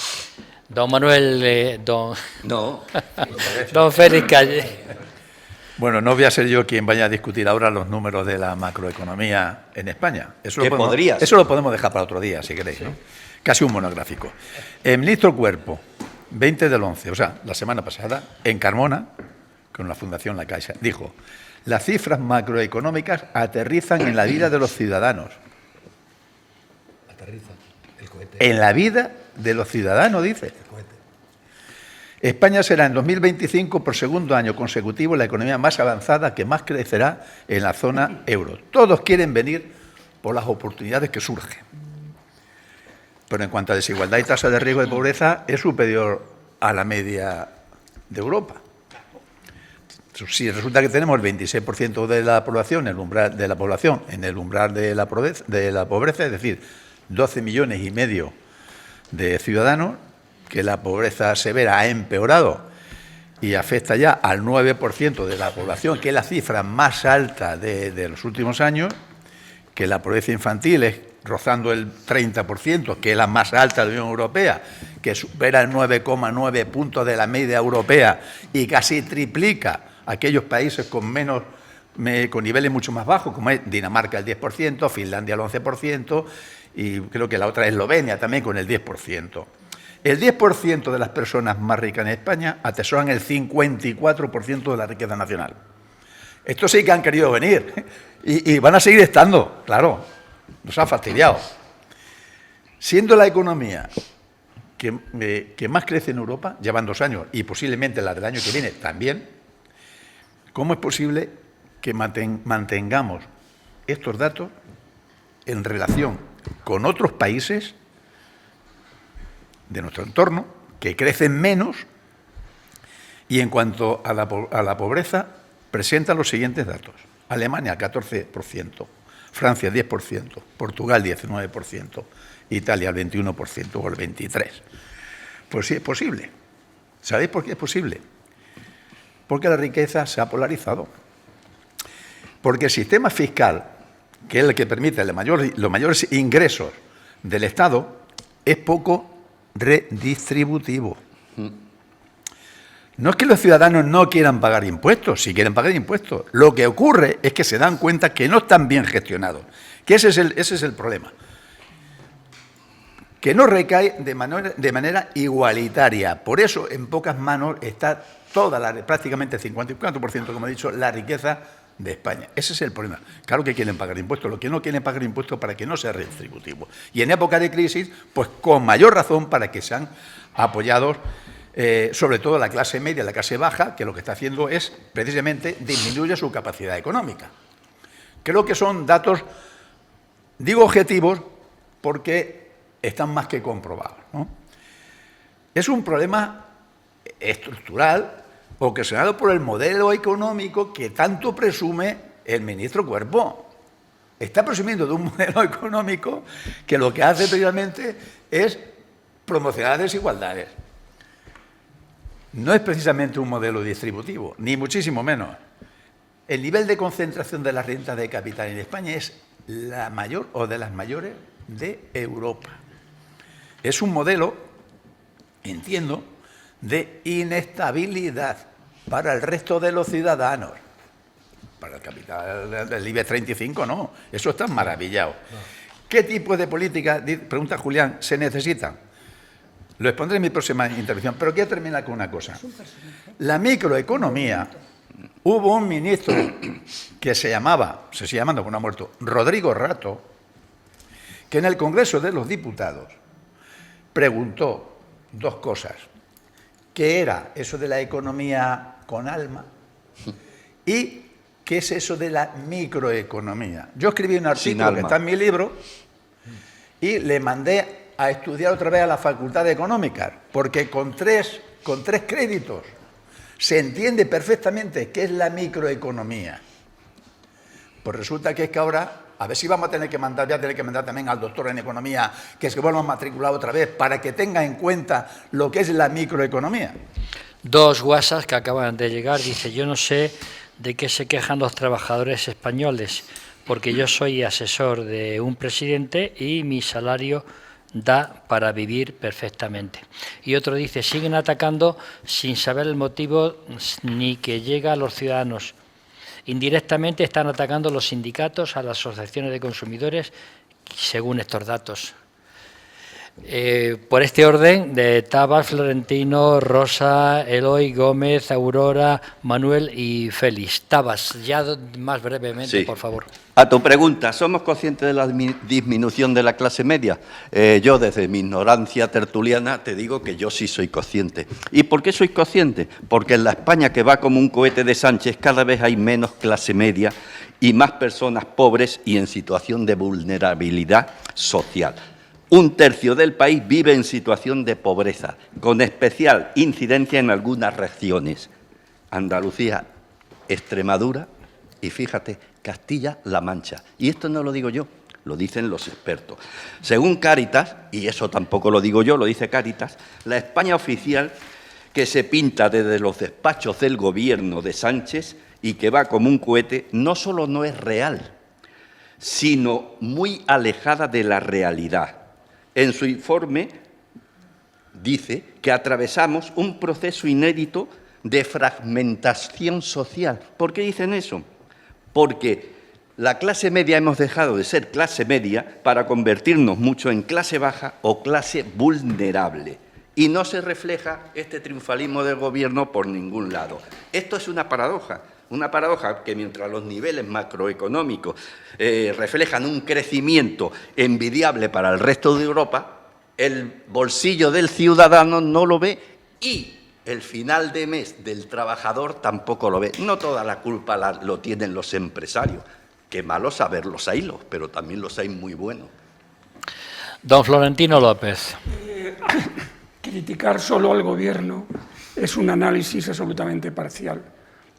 Speaker 2: Don Manuel, don Félix Calle.
Speaker 6: Bueno, no voy a ser yo quien vaya a discutir ahora los números de la macroeconomía en España. Eso lo podemos dejar para otro día, si queréis, ¿no? Casi un monográfico. El ministro Cuerpo, 20 del 11, o sea, la semana pasada, en Carmona, con la Fundación La Caixa, dijo: las cifras macroeconómicas aterrizan en la vida de los ciudadanos.
Speaker 5: Aterriza el cohete.
Speaker 6: En la vida de los ciudadanos, dice. España será en 2025, por segundo año consecutivo, la economía más avanzada que más crecerá en la zona euro. Todos quieren venir por las oportunidades que surgen. Pero en cuanto a desigualdad y tasa de riesgo de pobreza, es superior a la media de Europa. Si resulta que tenemos el 26% de la población, en el umbral de la pobreza, es decir, 12,5 millones de ciudadanos, que la pobreza severa ha empeorado y afecta ya al 9% de la población, que es la cifra más alta de los últimos años, que la pobreza infantil es rozando el 30%, que es la más alta de la Unión Europea, que supera el 9,9 puntos de la media europea y casi triplica aquellos países con niveles mucho más bajos, como es Dinamarca el 10%, Finlandia el 11%, y creo que la otra es Eslovenia también con el 10%. El 10% de las personas más ricas en España atesoran el 54% de la riqueza nacional. Estos sí que han querido venir y van a seguir estando, claro, nos ha fastidiado. Siendo la economía que más crece en Europa, llevan 2 años y posiblemente la del año que viene también, ¿cómo es posible que mantengamos estos datos en relación con otros países de nuestro entorno que crecen menos y en cuanto a la pobreza presentan los siguientes datos? Alemania 14%, Francia 10%, Portugal 19%, Italia el 21% o el 23%. Pues sí es posible. ¿Sabéis por qué es posible? Porque la riqueza se ha polarizado. Porque el sistema fiscal, que es el que permite los mayores ingresos del Estado, es poco redistributivo. No es que los ciudadanos no quieran pagar impuestos, sí quieren pagar impuestos. Lo que ocurre es que se dan cuenta que no están bien gestionados, que ese es el problema. Que no recae de manera igualitaria. Por eso, en pocas manos está prácticamente el 54%, como he dicho, la riqueza de España. Ese es el problema. Claro que quieren pagar impuestos, lo que no quieren pagar impuestos para que no sea redistributivo. Y en época de crisis, pues con mayor razón para que sean apoyados, sobre todo la clase media, la clase baja, que lo que está haciendo es precisamente disminuye su capacidad económica. Creo que son datos, digo objetivos, porque están más que comprobados, ¿no? Es un problema estructural ocasionado por el modelo económico que tanto presume el ministro Cuerpo. Está presumiendo de un modelo económico que lo que hace precisamente es promocionar desigualdades. No es precisamente un modelo distributivo, ni muchísimo menos. El nivel de concentración de la renta de capital en España es la mayor o de las mayores de Europa. es un modelo, entiendo, de inestabilidad para el resto de los ciudadanos. Para el capital del IBEX 35 no, eso está maravillado. ¿Qué tipo de política, pregunta Julián, se necesitan? Lo expondré en mi próxima intervención, pero quiero terminar con una cosa. La microeconomía, hubo un ministro que se sigue llamando, porque no ha muerto, Rodrigo Rato, que en el Congreso de los Diputados preguntó dos cosas. ¿Qué era eso de la economía con alma? ¿Y qué es eso de la microeconomía? Yo escribí un artículo que está en mi libro y le mandé a estudiar otra vez a la Facultad de Económicas, porque con tres créditos se entiende perfectamente qué es la microeconomía. Pues resulta que es que ahora, a ver si vamos a tener que mandar, voy a tener que mandar también al doctor en Economía, que se vuelva a matricular otra vez, para que tenga en cuenta lo que es la microeconomía.
Speaker 2: Dos WhatsApp que acaban de llegar, dice, yo no sé de qué se quejan los trabajadores españoles, porque yo soy asesor de un presidente y mi salario da para vivir perfectamente. Y otro dice, siguen atacando sin saber el motivo ni que llega a los ciudadanos. Indirectamente están atacando a los sindicatos, a las asociaciones de consumidores, según estos datos. Por este orden, de Tabas, Florentino, Rosa, Eloy, Gómez, Aurora, Manuel y Félix. Tabas, ya más brevemente,
Speaker 3: sí.
Speaker 2: Por favor.
Speaker 3: A tu pregunta, ¿somos conscientes de la disminución de la clase media? Yo, desde mi ignorancia tertuliana, te digo que yo sí soy consciente. ¿Y por qué soy consciente? Porque en la España que va como un cohete de Sánchez cada vez hay menos clase media y más personas pobres y en situación de vulnerabilidad social. Un tercio del país vive en situación de pobreza, con especial incidencia en algunas regiones. Andalucía, Extremadura y, fíjate, Castilla-La Mancha. Y esto no lo digo yo, lo dicen los expertos. Según Cáritas, y eso tampoco lo digo yo, lo dice Cáritas, la España oficial que se pinta desde los despachos del gobierno de Sánchez y que va como un cohete, no solo no es real, sino muy alejada de la realidad. En su informe dice que atravesamos un proceso inédito de fragmentación social. ¿Por qué dicen eso? Porque la clase media hemos dejado de ser clase media para convertirnos mucho en clase baja o clase vulnerable. Y no se refleja este triunfalismo del gobierno por ningún lado. Esto es una paradoja que mientras los niveles macroeconómicos reflejan un crecimiento envidiable para el resto de Europa, el bolsillo del ciudadano no lo ve y el final de mes del trabajador tampoco lo ve. No toda la culpa lo tienen los empresarios, que malo saber los haylos, pero también los hay muy buenos.
Speaker 2: Don Florentino López.
Speaker 10: Criticar solo al gobierno es un análisis absolutamente parcial,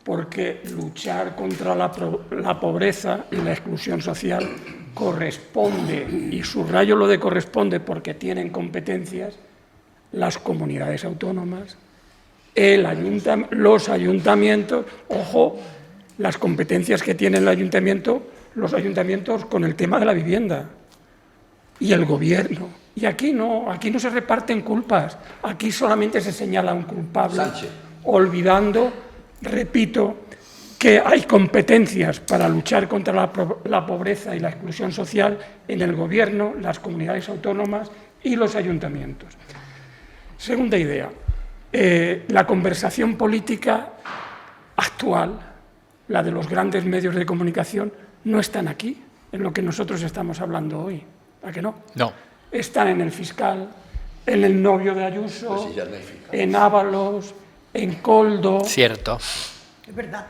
Speaker 10: porque luchar contra la pobreza y la exclusión social corresponde, y subrayo lo de corresponde porque tienen competencias las comunidades autónomas, los ayuntamientos, ojo, las competencias que tienen los ayuntamientos con el tema de la vivienda y el gobierno. Y aquí no se reparten culpas, aquí solamente se señala un culpable, Sánchez, olvidando, repito, que hay competencias para luchar contra la pobreza y la exclusión social en el gobierno, las comunidades autónomas y los ayuntamientos. Segunda idea, la conversación política actual, la de los grandes medios de comunicación, no están aquí, en lo que nosotros estamos hablando hoy. ¿A que no?
Speaker 2: No.
Speaker 10: Están en el fiscal, en el novio de Ayuso, pues sí, en Ábalos, en Coldo.
Speaker 2: Cierto.
Speaker 4: Es verdad.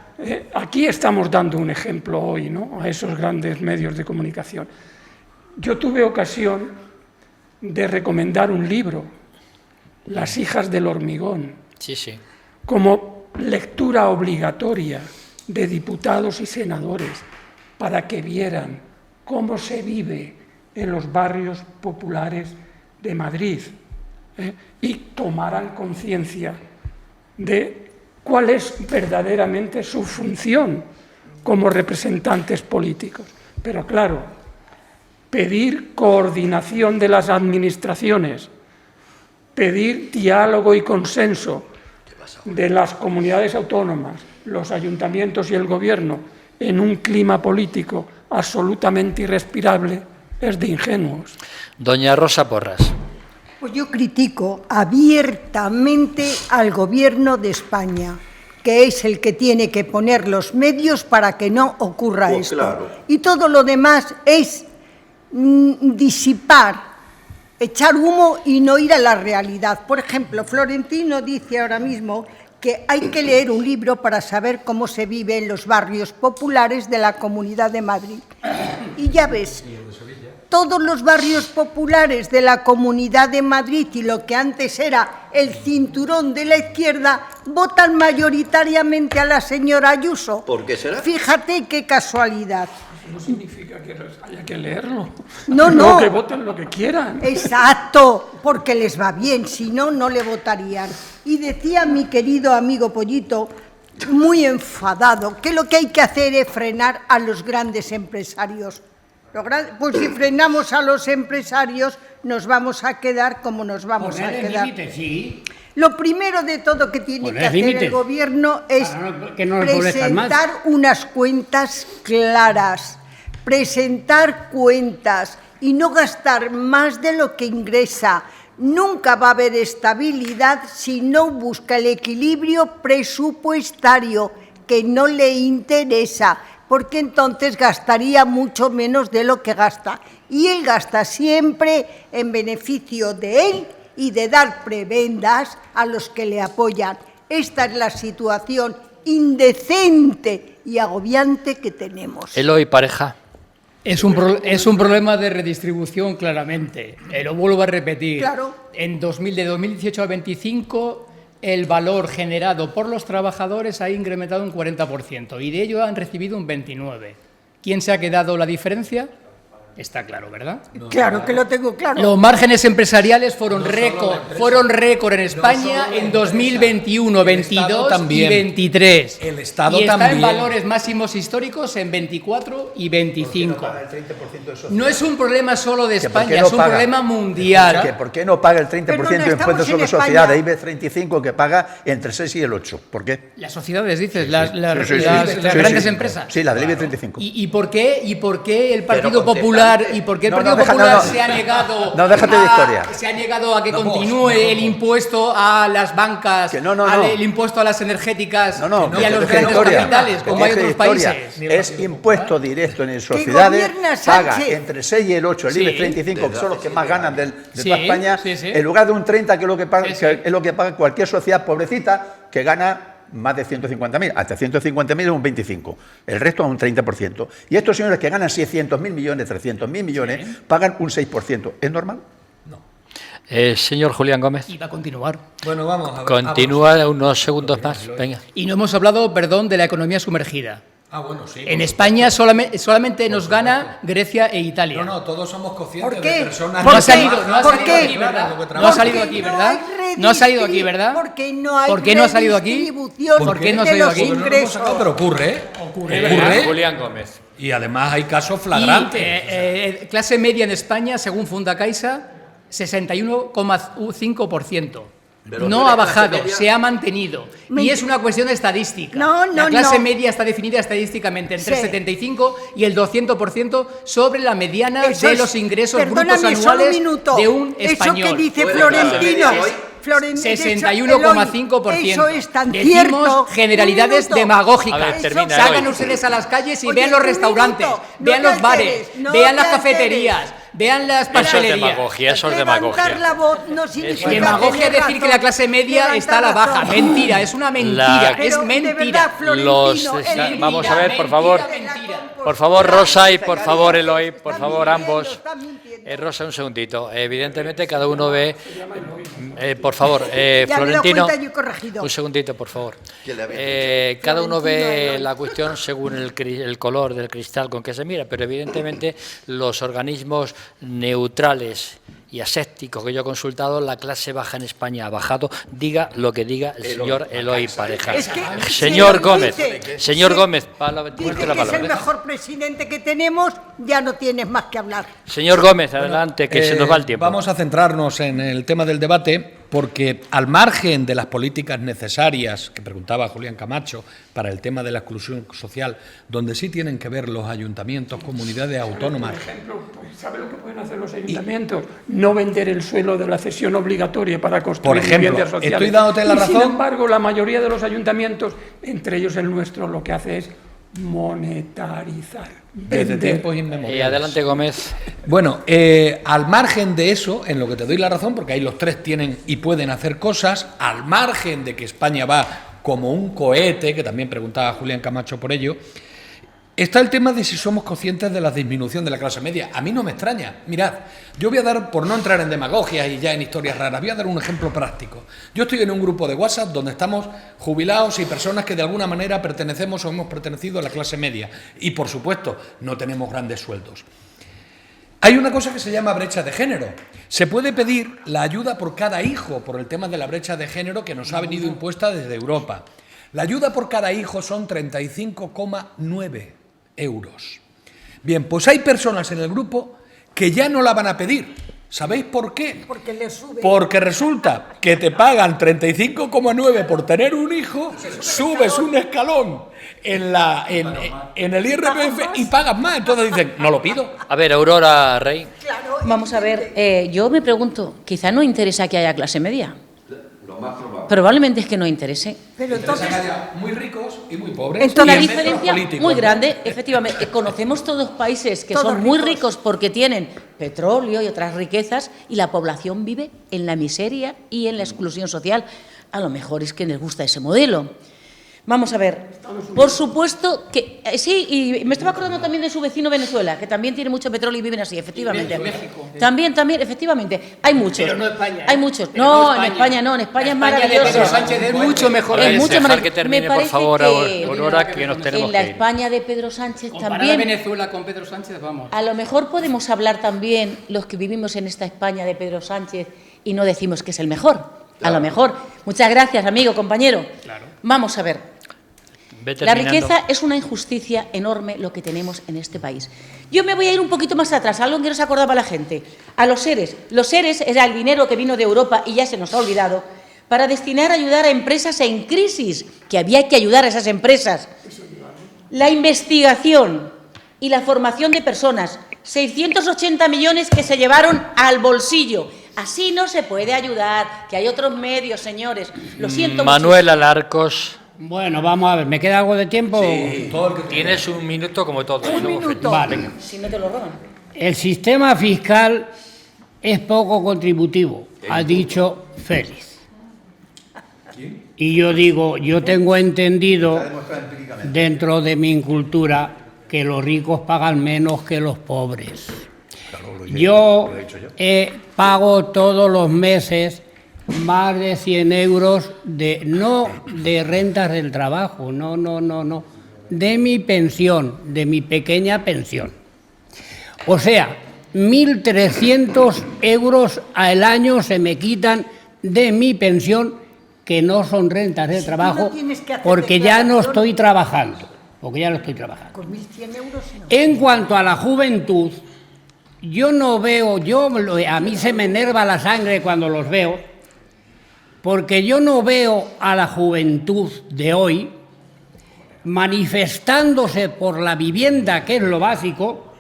Speaker 10: Aquí estamos dando un ejemplo hoy, ¿no?, a esos grandes medios de comunicación. Yo tuve ocasión de recomendar un libro, Las hijas del hormigón,
Speaker 2: sí, sí,
Speaker 10: como lectura obligatoria de diputados y senadores para que vieran cómo se vive en los barrios populares de Madrid y tomaran conciencia de cuál es verdaderamente su función como representantes políticos. Pero claro, pedir coordinación de las administraciones pedir diálogo y consenso de las comunidades autónomas, los ayuntamientos y el Gobierno en un clima político absolutamente irrespirable es de ingenuos.
Speaker 2: Doña Rosa Porras.
Speaker 4: Pues yo critico abiertamente al Gobierno de España, que es el que tiene que poner los medios para que no ocurra esto.
Speaker 3: Claro.
Speaker 4: Y todo lo demás es disipar, echar humo y no ir a la realidad. Por ejemplo, Florentino dice ahora mismo que hay que leer un libro para saber cómo se vive en los barrios populares de la Comunidad de Madrid. Y ya ves, todos los barrios populares de la Comunidad de Madrid y lo que antes era el cinturón de la izquierda votan mayoritariamente a la señora Ayuso.
Speaker 3: ¿Por qué será?
Speaker 4: Fíjate qué casualidad.
Speaker 10: No significa que haya que leerlo.
Speaker 4: No, no.
Speaker 10: Que voten lo que quieran.
Speaker 4: Exacto, porque les va bien, si no, no le votarían. Y decía mi querido amigo Pollito, muy enfadado, que lo que hay que hacer es frenar a los grandes empresarios. Pues si frenamos a los empresarios, nos vamos a quedar como nos vamos a quedar.
Speaker 7: Límites, sí.
Speaker 4: Lo primero de todo que tiene que hacer el Gobierno es presentar unas cuentas claras, presentar cuentas y no gastar más de lo que ingresa. Nunca va a haber estabilidad si no busca el equilibrio presupuestario, que no le interesa, porque entonces gastaría mucho menos de lo que gasta. Y él gasta siempre en beneficio de él y de dar prebendas a los que le apoyan. Esta es la situación indecente y agobiante que tenemos.
Speaker 2: Eloy Pareja.
Speaker 9: Es un problema de redistribución, claramente. Lo vuelvo a repetir.
Speaker 4: Claro.
Speaker 9: De 2018 a 25, el valor generado por los trabajadores ha incrementado un 40% y de ello han recibido un 29%. ¿Quién se ha quedado la diferencia? Está claro, ¿verdad?
Speaker 4: Claro que lo tengo claro.
Speaker 9: Los márgenes empresariales fueron récord en España en 2021, 22 y 23.
Speaker 5: El Estado
Speaker 9: y está
Speaker 5: también.
Speaker 9: en valores máximos históricos en 24 y 25. No es un problema solo de España, es un problema mundial.
Speaker 6: ¿Por qué no paga el 30% de impuestos sobre
Speaker 4: en
Speaker 6: sociedades,
Speaker 4: España.
Speaker 6: IBEX 35, que paga entre 6 y el 8? ¿Por qué?
Speaker 9: Las sociedades, dices, las
Speaker 6: Sí,
Speaker 9: grandes empresas.
Speaker 6: Sí, la del IBEX 35.
Speaker 9: ¿Y por qué el Partido Popular y por qué el Partido Popular se ha negado
Speaker 6: déjate de historia.
Speaker 9: Se ha negado a que continúe el impuesto a las bancas, el impuesto a las energéticas y a los grandes capitales, como hay otros países?
Speaker 6: Es impuesto directo en sociedades, paga entre 6 y el 8, el IBEX 35, que son los que más ganan de toda España, en lugar de un 30, que es lo que paga, que es lo que paga cualquier sociedad pobrecita que gana más de 150.000, hasta 150.000 es un 25%, el resto es un 30%. Y estos señores que ganan 600.000 millones, 300.000 millones, pagan un 6%. ¿Es normal?
Speaker 2: No. Señor Julián Gómez.
Speaker 9: Y va a continuar.
Speaker 5: Bueno, vamos a ver.
Speaker 2: Continúa unos segundos más. Venga.
Speaker 9: Y no hemos hablado, perdón, de la economía sumergida.
Speaker 5: Bueno, sí.
Speaker 9: En España solamente nos gana Grecia e Italia.
Speaker 5: No, todos somos conscientes
Speaker 4: ¿Por qué?
Speaker 5: de personas...
Speaker 9: No ha salido aquí, ¿verdad? No ha salido aquí, ¿verdad?
Speaker 4: Porque no hay
Speaker 9: ¿Por qué no ha salido aquí?
Speaker 4: ¿Por qué no ha salido aquí?
Speaker 5: Pero ocurre.
Speaker 2: Julián Gómez.
Speaker 5: Y además hay casos flagrantes.
Speaker 9: Clase media en España, según Fundacaixa, 61,5%. No ha bajado, se ha mantenido. Y es una cuestión estadística. La clase media está definida estadísticamente entre el 75 y el 200% sobre la mediana de los ingresos brutos anuales de un español.
Speaker 4: Eso que dice Florentino.
Speaker 9: 61,5%.
Speaker 4: Eso es tan
Speaker 9: Decimos
Speaker 4: cierto.
Speaker 9: generalidades demagógicas.
Speaker 2: A ver, termina,
Speaker 9: Salgan
Speaker 2: Eloy.
Speaker 9: ustedes a las calles y
Speaker 4: Oye,
Speaker 9: vean los
Speaker 4: un
Speaker 9: restaurantes,
Speaker 4: minuto.
Speaker 9: vean
Speaker 4: No
Speaker 9: los
Speaker 4: te
Speaker 9: bares,
Speaker 4: alteres, no
Speaker 9: vean
Speaker 4: te
Speaker 9: las
Speaker 4: alteres.
Speaker 9: cafeterías, vean las
Speaker 2: Eso es
Speaker 9: pastelerías.
Speaker 2: demagogia, eso es
Speaker 4: Levantar
Speaker 2: demagogia.
Speaker 4: la voz no significa
Speaker 9: Demagogia
Speaker 4: tener
Speaker 9: decir que
Speaker 4: razón.
Speaker 9: la clase media está a la
Speaker 4: Levantar
Speaker 9: baja.
Speaker 4: razón.
Speaker 9: Mentira, es una mentira,
Speaker 4: Pero,
Speaker 9: es
Speaker 4: de
Speaker 9: mentira.
Speaker 4: verdad, Florentino,
Speaker 2: Los-
Speaker 4: eres
Speaker 2: vamos a
Speaker 4: mentira,
Speaker 2: ver, por favor.
Speaker 4: mentira.
Speaker 2: Por favor, Rosa, y por favor, Eloy, por
Speaker 4: Está
Speaker 2: favor,
Speaker 4: mintiendo,
Speaker 2: ambos.
Speaker 4: está mintiendo.
Speaker 2: Rosa, un segundito. Evidentemente, cada uno ve. Por favor,
Speaker 4: Ya me he dado
Speaker 2: Florentino.
Speaker 4: cuenta y he corregido.
Speaker 2: Un segundito, por favor.
Speaker 3: ¿Qué le habéis
Speaker 2: Cada uno
Speaker 4: Florentino,
Speaker 2: ve
Speaker 4: Eloy.
Speaker 2: la cuestión según el color del cristal con que se mira, pero evidentemente los organismos neutrales y asépticos que yo he consultado, la clase baja en España ha bajado, diga lo que diga el señor Eloy Pareja.
Speaker 4: Es que
Speaker 2: Señor
Speaker 4: si
Speaker 2: Gómez,
Speaker 4: dice-
Speaker 2: señor
Speaker 4: si
Speaker 2: Gómez,
Speaker 4: Dice
Speaker 2: muerte
Speaker 4: que
Speaker 2: la
Speaker 4: es el
Speaker 2: palabra.
Speaker 4: mejor presidente que tenemos, ya no tienes más que hablar.
Speaker 2: Señor Gómez, adelante, que se nos va el tiempo.
Speaker 5: Vamos a centrarnos en el tema del debate, porque al margen de las políticas necesarias, que preguntaba Julián Camacho, para el tema de la exclusión social, donde sí tienen que ver los ayuntamientos, comunidades autónomas.
Speaker 10: Por ejemplo, ¿sabe lo que pueden hacer los ayuntamientos? No vender el suelo de la cesión obligatoria para construir viviendas sociales.
Speaker 5: Estoy dándote la razón.
Speaker 10: Sin embargo, la mayoría de los ayuntamientos, entre ellos el nuestro, lo que hace es monetarizar.
Speaker 5: Desde tiempos inmemoriales.
Speaker 2: Adelante, Gómez.
Speaker 5: Bueno, al margen de eso, en lo que te doy la razón, porque ahí los tres tienen y pueden hacer cosas, al margen de que España va como un cohete, que también preguntaba Julián Camacho por ello, está el tema de si somos conscientes de la disminución de la clase media. A mí no me extraña. Mirad, yo voy a dar, por no entrar en demagogias y ya en historias raras, voy a dar un ejemplo práctico. Yo estoy en un grupo de WhatsApp donde estamos jubilados y personas que de alguna manera pertenecemos o hemos pertenecido a la clase media. Y, por supuesto, no tenemos grandes sueldos. Hay una cosa que se llama brecha de género. Se puede pedir la ayuda por cada hijo por el tema de la brecha de género que nos ha venido impuesta desde Europa. La ayuda por cada hijo son 35,9 euros. Bien, pues hay personas en el grupo que ya no la van a pedir. ¿Sabéis por qué?
Speaker 4: Porque le sube.
Speaker 5: Porque resulta que te pagan 35,9 por tener un hijo, subes un escalón en el IRPF y pagas más. Entonces dicen, no lo pido.
Speaker 2: A ver, Aurora Rey.
Speaker 4: Claro,
Speaker 8: Vamos a ver, yo me pregunto, quizá no interesa que haya clase media.
Speaker 3: Lo más probable.
Speaker 8: Probablemente es que no interese.
Speaker 4: pero entonces,
Speaker 5: Muy ricos y muy pobres.
Speaker 4: Entonces,
Speaker 8: Una
Speaker 5: Y en centros
Speaker 8: diferencia
Speaker 5: políticos,
Speaker 8: muy
Speaker 5: ¿no?
Speaker 8: grande, efectivamente. Conocemos todos países que
Speaker 4: Todos
Speaker 8: son muy
Speaker 4: ricos.
Speaker 8: ricos porque tienen petróleo y otras riquezas y la población vive en la miseria y en la exclusión social. A lo mejor es que les gusta ese modelo. Vamos a ver, por supuesto que sí, y me estaba acordando también de su vecino Venezuela, que también tiene mucho petróleo y viven así, efectivamente.
Speaker 9: México.
Speaker 8: También, efectivamente. Hay muchos.
Speaker 9: Pero no España.
Speaker 8: Hay muchos.
Speaker 9: Pero
Speaker 8: No,
Speaker 9: no
Speaker 8: en España no, en España es
Speaker 9: de
Speaker 8: maravilloso.
Speaker 9: Pedro Sánchez es mucho mejor.
Speaker 8: Es
Speaker 2: ¿Podéis
Speaker 8: mucho
Speaker 2: dejar
Speaker 8: más-
Speaker 2: que termine,
Speaker 8: me
Speaker 2: por
Speaker 8: parece
Speaker 2: favor,
Speaker 8: que
Speaker 2: Aurora, que nos tenemos
Speaker 8: en la
Speaker 2: que ir?
Speaker 8: España de Pedro Sánchez
Speaker 9: Comparar
Speaker 8: también.
Speaker 9: Venezuela con Pedro Sánchez, vamos.
Speaker 8: A lo mejor podemos hablar también los que vivimos en esta España de Pedro Sánchez y no decimos que es el mejor. A lo mejor. Muchas gracias, amigo, compañero.
Speaker 9: Claro.
Speaker 8: Vamos a ver.
Speaker 2: Ve
Speaker 8: La
Speaker 2: terminando.
Speaker 8: riqueza es una injusticia enorme lo que tenemos en este país. Yo me voy a ir un poquito más atrás, algo que no se acordaba la gente. A los seres. Los seres era el dinero que vino de Europa y ya se nos ha olvidado, para destinar a ayudar a empresas en crisis, que había que ayudar a esas empresas. La investigación y la formación de personas, 680 millones que se llevaron al bolsillo. Así no se puede ayudar, que hay otros medios, señores. Lo siento
Speaker 2: Manuel Alarcos,
Speaker 7: Bueno, vamos a ver, ¿me queda algo de tiempo?
Speaker 2: tienes un minuto como todos.
Speaker 4: Un
Speaker 2: luego
Speaker 4: minuto.
Speaker 7: Vale.
Speaker 8: muchísimo. Si no te lo roban.
Speaker 7: El sistema fiscal es poco contributivo, ha dicho Félix. Y yo digo, yo tengo entendido dentro de mi cultura que los ricos pagan menos que los pobres. Yo pago todos los meses más de 100 euros no de rentas del trabajo, no, de mi pensión, de mi pequeña pensión. O sea, 1.300 euros al año se me quitan de mi pensión, que no son rentas de
Speaker 4: Si tú
Speaker 7: trabajo,
Speaker 4: no tienes que hacer
Speaker 7: porque ya no
Speaker 4: declaración-
Speaker 7: estoy trabajando, porque ya no estoy trabajando.
Speaker 4: con 1.100 euros no.
Speaker 7: En cuanto a la juventud, yo no veo, a mí se me enerva la sangre cuando los veo, porque yo no veo a la juventud de hoy manifestándose por la vivienda, que es lo básico,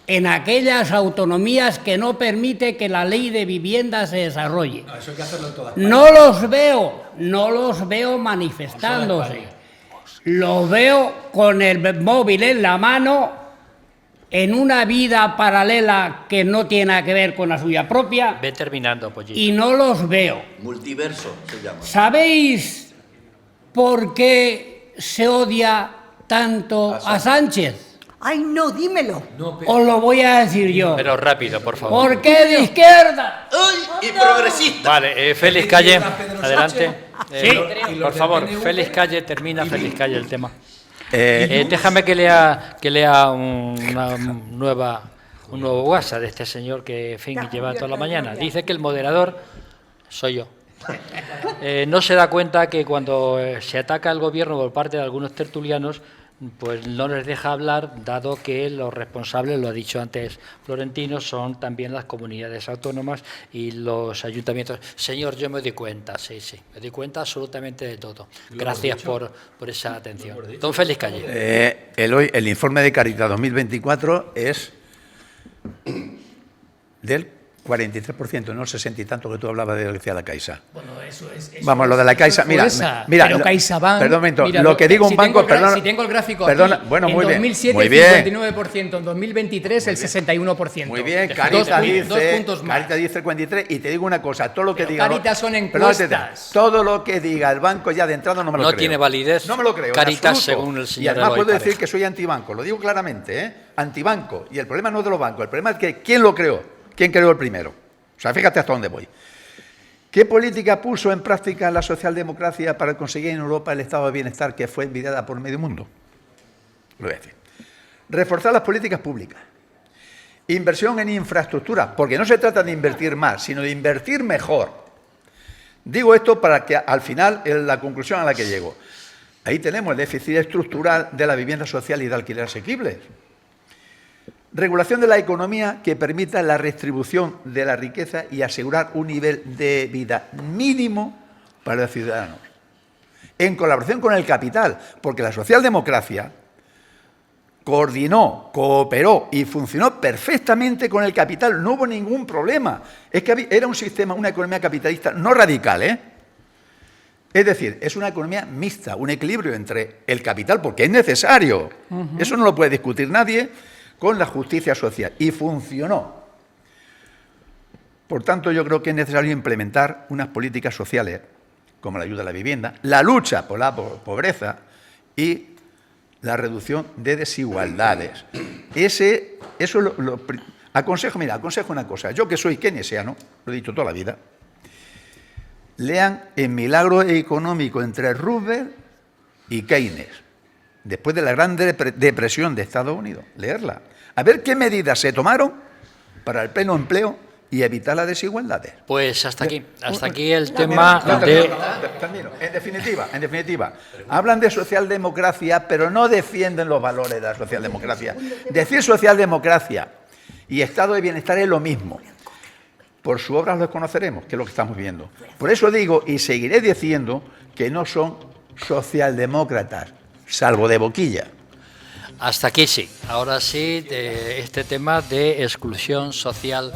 Speaker 7: en aquellas autonomías que no permite que la ley de vivienda se desarrolle.
Speaker 5: Eso hay que hacerlo en todas
Speaker 7: No los veo manifestándose. Los veo con el móvil en la mano, en una vida paralela que no tiene nada que ver con la suya propia,
Speaker 2: Ve terminando, Pollito.
Speaker 7: y no los veo.
Speaker 3: Multiverso se llama.
Speaker 7: ¿Sabéis por qué se odia tanto a Sánchez?
Speaker 4: Ay, no, dímelo.
Speaker 7: Os lo voy a decir yo.
Speaker 2: Pero rápido, por favor.
Speaker 7: ¿Por qué de izquierda?
Speaker 3: ¡Uy! Y progresista.
Speaker 2: Vale, Félix Calle, adelante.
Speaker 7: Sí.
Speaker 2: Por favor, Félix Calle, termina Félix Calle el tema. Déjame que lea un nuevo WhatsApp de este señor que, en fin, lleva toda la mañana. Dice que el moderador soy yo. No se da cuenta que cuando se ataca al gobierno por parte de algunos tertulianos, pues no les deja hablar, dado que los responsables, lo ha dicho antes Florentino, son también las comunidades autónomas y los ayuntamientos. Señor, yo me doy cuenta, sí, me doy cuenta absolutamente de todo. Gracias por esa atención. Don Félix Calle.
Speaker 6: El informe de Caritas 2024 es del 43%, no el 60 y tanto que tú hablabas de lo que decía la Caixa.
Speaker 9: Bueno, eso
Speaker 6: Vamos, lo de la Caixa, mira,
Speaker 9: pero CaixaBank,
Speaker 6: perdón un momento,
Speaker 9: mira,
Speaker 6: lo que digo un banco, perdón.
Speaker 9: Si tengo el gráfico
Speaker 6: perdona,
Speaker 9: aquí,
Speaker 6: bueno, muy
Speaker 9: en
Speaker 6: bien,
Speaker 9: 2007
Speaker 6: muy
Speaker 9: el
Speaker 6: bien.
Speaker 9: 59%, en 2023 el 61%.
Speaker 6: Muy bien,
Speaker 9: Dos
Speaker 6: Caritas
Speaker 9: puntos más.
Speaker 6: Caritas dice el 43 y te digo una cosa, todo lo que diga...
Speaker 9: Caritas son encuestas.
Speaker 6: Todo lo que diga el banco ya de entrada no me lo creo.
Speaker 2: No tiene validez.
Speaker 6: No me lo creo.
Speaker 2: Caritas, según el señor
Speaker 6: Y además
Speaker 2: Eloy
Speaker 6: puedo decir
Speaker 2: Pareja.
Speaker 6: que soy antibanco, lo digo claramente, antibanco. Y el problema no es de los bancos, el problema es que ¿quién lo creó? ¿Quién creó el primero? O sea, fíjate hasta dónde voy. ¿Qué política puso en práctica la socialdemocracia para conseguir en Europa el estado de bienestar que fue envidiada por medio mundo? Lo voy a decir. Reforzar las políticas públicas. Inversión en infraestructura, porque no se trata de invertir más, sino de invertir mejor. Digo esto para que al final, en la conclusión a la que llego, ahí tenemos el déficit estructural de la vivienda social y de alquiler asequible. Regulación de la economía que permita la redistribución de la riqueza y asegurar un nivel de vida mínimo para los ciudadanos. En colaboración con el capital, porque la socialdemocracia coordinó, cooperó y funcionó perfectamente con el capital. No hubo ningún problema. Es que era un sistema, una economía capitalista no radical, Es decir, es una economía mixta, un equilibrio entre el capital, porque es necesario. Eso no lo puede discutir nadie, con la justicia social, y funcionó. Por tanto, yo creo que es necesario implementar unas políticas sociales, como la ayuda a la vivienda, la lucha por la pobreza y la reducción de desigualdades. Aconsejo una cosa, yo que soy keynesiano, lo he dicho toda la vida, lean El milagro económico entre Roosevelt y Keynes, después de la gran depresión de Estados Unidos, leerla. A ver qué medidas se tomaron para el pleno empleo y evitar las desigualdades.
Speaker 2: Pues hasta aquí el tema de...
Speaker 6: Termino. En definitiva, hablan de socialdemocracia, pero no defienden los valores de la socialdemocracia. Decir socialdemocracia y estado de bienestar es lo mismo. Por su obra los conoceremos, que es lo que estamos viendo. Por eso digo, y seguiré diciendo, que no son socialdemócratas, salvo de boquilla.
Speaker 2: Hasta aquí sí. Ahora sí, este tema de exclusión social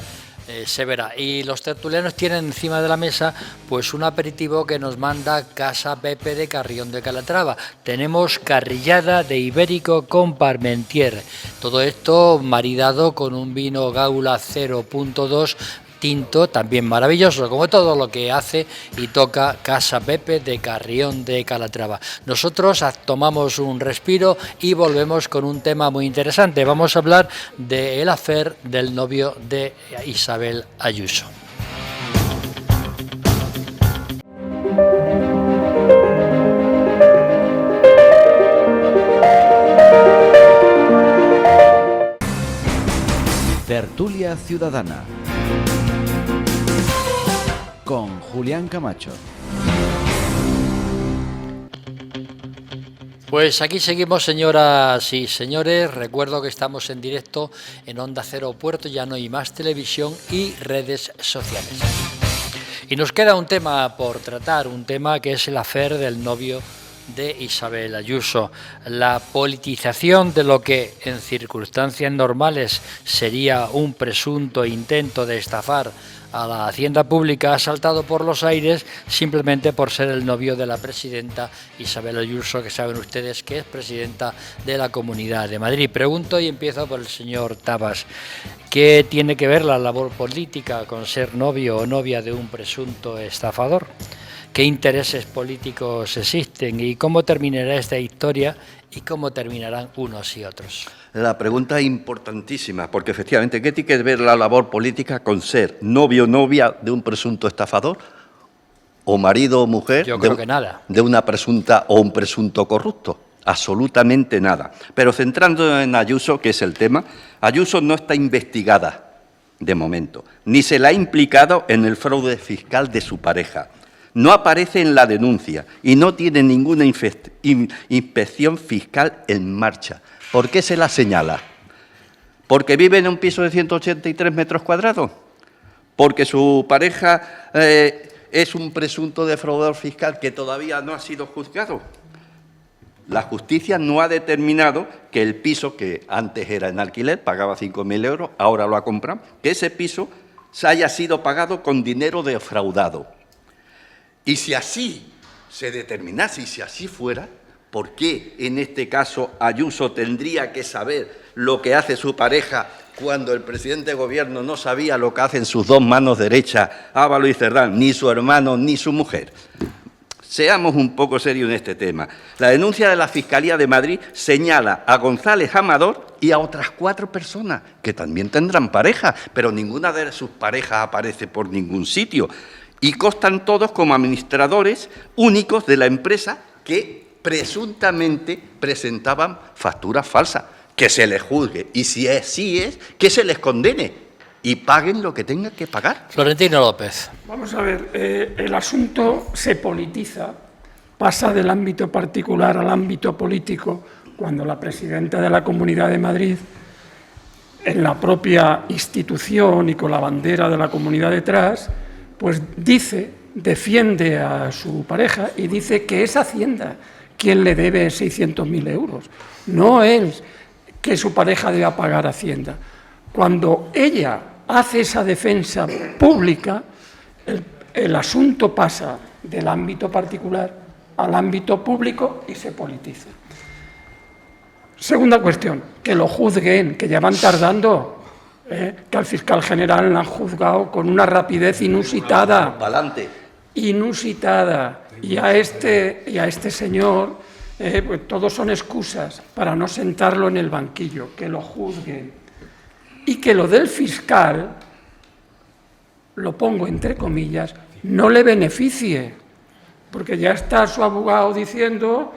Speaker 2: severa. Y los tertulianos tienen encima de la mesa pues un aperitivo que nos manda Casa Pepe de Carrión de Calatrava. Tenemos carrillada de ibérico con parmentier. Todo esto maridado con un vino Gaula 0.2 tinto, también maravilloso, como todo lo que hace y toca Casa Pepe de Carrión de Calatrava. Nosotros tomamos un respiro y volvemos con un tema muy interesante. Vamos a hablar del affair del novio de Isabel Ayuso.
Speaker 1: Tertulia Ciudadana con Julián Camacho.
Speaker 2: Pues aquí seguimos, señoras y señores. Recuerdo que estamos en directo en Onda Cero Puerto Llano y Más Televisión y redes sociales. Y nos queda un tema por tratar, un tema que es el affair del novio de Isabel Ayuso. La politización de lo que en circunstancias normales sería un presunto intento de estafar a la hacienda pública ha saltado por los aires simplemente por ser el novio de la presidenta Isabel Ayuso, que saben ustedes que es presidenta de la Comunidad de Madrid. Pregunto y empiezo por el señor Tabas. ¿Qué tiene que ver la labor política con ser novio o novia de un presunto estafador? ¿Qué intereses políticos existen y cómo terminará esta historia y cómo terminarán unos y otros?
Speaker 3: La pregunta es importantísima, porque efectivamente, ¿qué tiene que ver la labor política con ser novio o novia de un presunto estafador? ¿O marido o mujer?
Speaker 2: Yo creo que nada.
Speaker 3: ¿De una presunta o un presunto corrupto? Absolutamente nada. Pero centrándonos en Ayuso, que es el tema, Ayuso no está investigada de momento, ni se la ha implicado en el fraude fiscal de su pareja, no aparece en la denuncia y no tiene ninguna inspección fiscal en marcha. ¿Por qué se la señala? ¿Porque vive en un piso de 183 metros cuadrados? ¿Porque su pareja es un presunto defraudador fiscal que todavía no ha sido juzgado? La justicia no ha determinado que el piso, que antes era en alquiler, pagaba 5.000 euros, ahora lo ha comprado, que ese piso se haya sido pagado con dinero defraudado. Y si así se determinase, y si así fuera, ¿por qué en este caso Ayuso tendría que saber lo que hace su pareja cuando el presidente de Gobierno no sabía lo que hacen sus dos manos derechas, Ábalos y Cerdán, ni su hermano ni su mujer? Seamos un poco serios en este tema. La denuncia de la Fiscalía de Madrid señala a González Amador y a otras 4 personas que también tendrán pareja, pero ninguna de sus parejas aparece por ningún sitio. Y constan todos como administradores únicos de la empresa que presuntamente presentaban facturas falsas. Que se les juzgue y si así es, que se les condene y paguen lo que tengan que pagar.
Speaker 2: Florentino López.
Speaker 10: Vamos a ver, el asunto se politiza, pasa del ámbito particular al ámbito político, cuando la presidenta de la Comunidad de Madrid, en la propia institución y con la bandera de la comunidad detrás, pues defiende a su pareja y dice que es Hacienda quien le debe 600.000 euros, no él, que su pareja deba pagar a Hacienda. Cuando ella hace esa defensa pública, el asunto pasa del ámbito particular al ámbito público y se politiza. Segunda cuestión, que lo juzguen, que ya van tardando, que al fiscal general lo han juzgado con una rapidez inusitada. Inusitada. Y a este señor, pues todos son excusas para no sentarlo en el banquillo, que lo juzguen. Y que lo del fiscal, lo pongo entre comillas, no le beneficie, porque ya está su abogado diciendo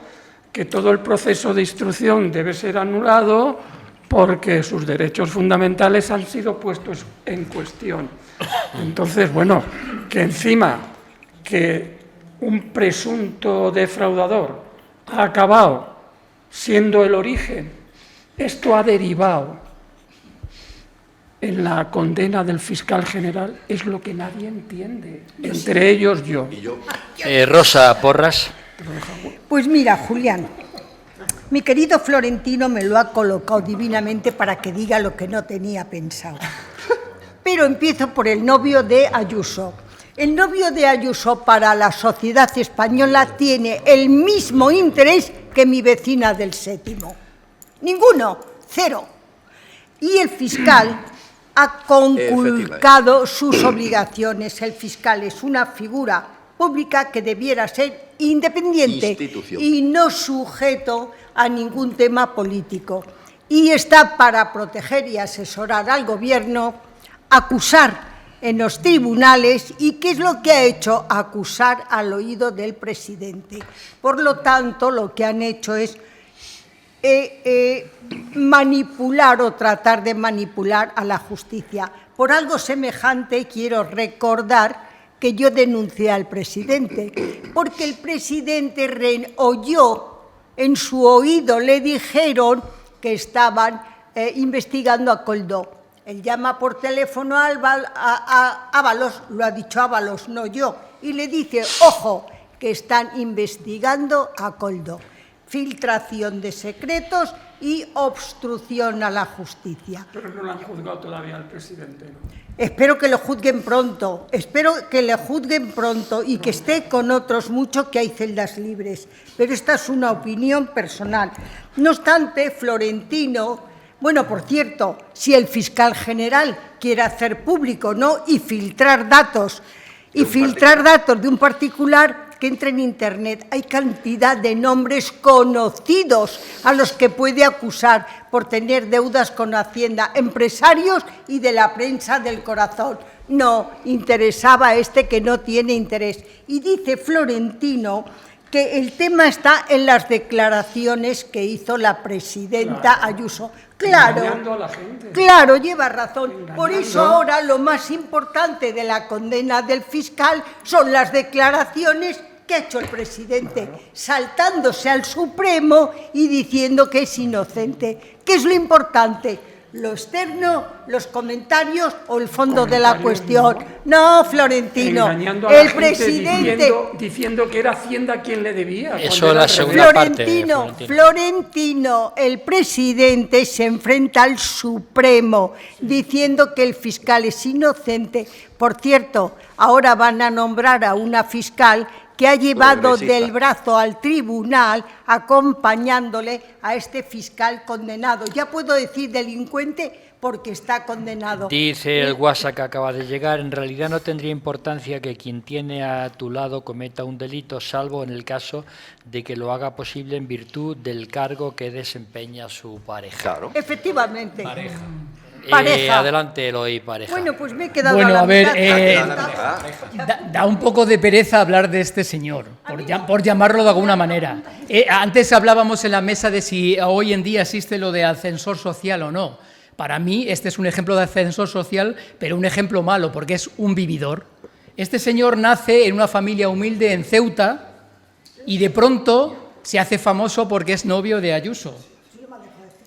Speaker 10: que todo el proceso de instrucción debe ser anulado porque sus derechos fundamentales han sido puestos en cuestión. Entonces, bueno, que encima que un presunto defraudador ha acabado siendo el origen, esto ha derivado en la condena del fiscal general, es lo que nadie entiende, entre ellos yo.
Speaker 2: Rosa Porras.
Speaker 4: Pues mira, Julián, mi querido Florentino me lo ha colocado divinamente para que diga lo que no tenía pensado. Pero empiezo por el novio de Ayuso. El novio de Ayuso para la sociedad española tiene el mismo interés que mi vecina del Séptimo. Ninguno, cero. Y el fiscal ha conculcado sus obligaciones. El fiscal es una figura pública que debiera ser independiente y no sujeto a ningún tema político. Y está para proteger y asesorar al Gobierno, acusar en los tribunales. ¿Y qué es lo que ha hecho? Acusar al oído del presidente. Por lo tanto, lo que han hecho es manipular o tratar de manipular a la justicia. Por algo semejante quiero recordar que yo denuncié al presidente, porque el presidente oyó, en su oído le dijeron que estaban investigando a Koldo. Él llama por teléfono a Ábalos, lo ha dicho Ábalos, no yo, y le dice, ojo, que están investigando a Koldo. Filtración de secretos y obstrucción a la justicia.
Speaker 10: Pero no lo han juzgado todavía al presidente, ¿no?
Speaker 4: Espero que lo juzguen pronto, y que esté con otros mucho, que hay celdas libres. Pero esta es una opinión personal. No obstante, Florentino, bueno, por cierto, si el fiscal general quiere hacer público, ¿no?, y filtrar datos de un particular, que entre en Internet. Hay cantidad de nombres conocidos a los que puede acusar por tener deudas con Hacienda, empresarios y de la prensa del corazón. No, interesaba a este que no tiene interés. Y dice Florentino que el tema está en las declaraciones que hizo la presidenta Ayuso. Claro,
Speaker 10: engañando a la gente.
Speaker 4: Claro, lleva razón. Por eso ahora lo más importante de la condena del fiscal son las declaraciones que ha hecho el presidente, saltándose al Supremo y diciendo que es inocente. ¿Qué es lo importante? ¿Lo externo, los comentarios o el fondo de la cuestión? No, Florentino,
Speaker 10: Engañando a la
Speaker 4: el
Speaker 10: gente,
Speaker 4: presidente...
Speaker 10: diciendo que era Hacienda quien le debía.
Speaker 2: Eso es la segunda
Speaker 4: Florentino,
Speaker 2: parte.
Speaker 4: Florentino, el presidente se enfrenta al Supremo diciendo que el fiscal es inocente. Por cierto, ahora van a nombrar a una fiscal que ha llevado del brazo al tribunal acompañándole a este fiscal condenado. Ya puedo decir delincuente porque está condenado.
Speaker 2: Dice el WhatsApp que acaba de llegar, en realidad no tendría importancia que quien tiene a tu lado cometa un delito, salvo en el caso de que lo haga posible en virtud del cargo que desempeña su pareja.
Speaker 3: Claro.
Speaker 4: Efectivamente.
Speaker 5: Pareja.
Speaker 4: Pareja.
Speaker 2: Adelante, Eloy, pareja.
Speaker 4: Bueno, pues me he quedado
Speaker 9: Bueno,
Speaker 4: a la
Speaker 9: a ver,
Speaker 4: mitad.
Speaker 9: da un poco de pereza hablar de este señor, por llamarlo de alguna manera. Antes hablábamos en la mesa de si hoy en día existe lo de ascensor social o no. Para mí este es un ejemplo de ascensor social, pero un ejemplo malo, porque es un vividor. Este señor nace en una familia humilde en Ceuta y de pronto se hace famoso porque es novio de Ayuso.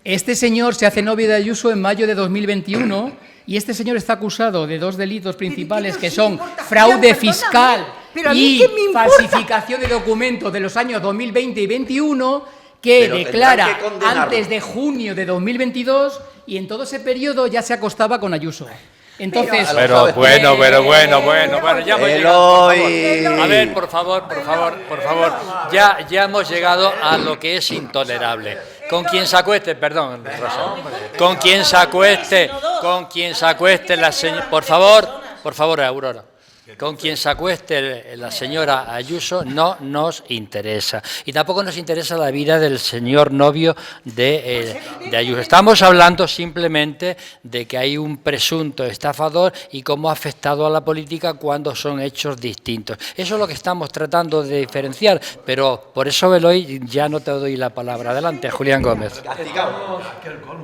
Speaker 9: Este señor se hace novio de Ayuso en mayo de 2021 y este señor está acusado de 2 delitos principales que son fraude fiscal y falsificación de documentos de los años 2020 y 2021 que declara antes de junio de 2022 y en todo ese periodo ya se acostaba con Ayuso. Entonces,
Speaker 2: bueno, ya hemos llegado. A ver, por favor, ya hemos llegado a lo que es intolerable. Con quien se acueste, perdón, Rosa, con quien se acueste la señora, por favor, Aurora. Con quien se acueste la señora Ayuso no nos interesa. Y tampoco nos interesa la vida del señor novio de Ayuso. Estamos hablando simplemente de que hay un presunto estafador y cómo ha afectado a la política cuando son hechos distintos. Eso es lo que estamos tratando de diferenciar, pero por eso, Eloy, ya no te doy la palabra. Adelante, Julián Gómez.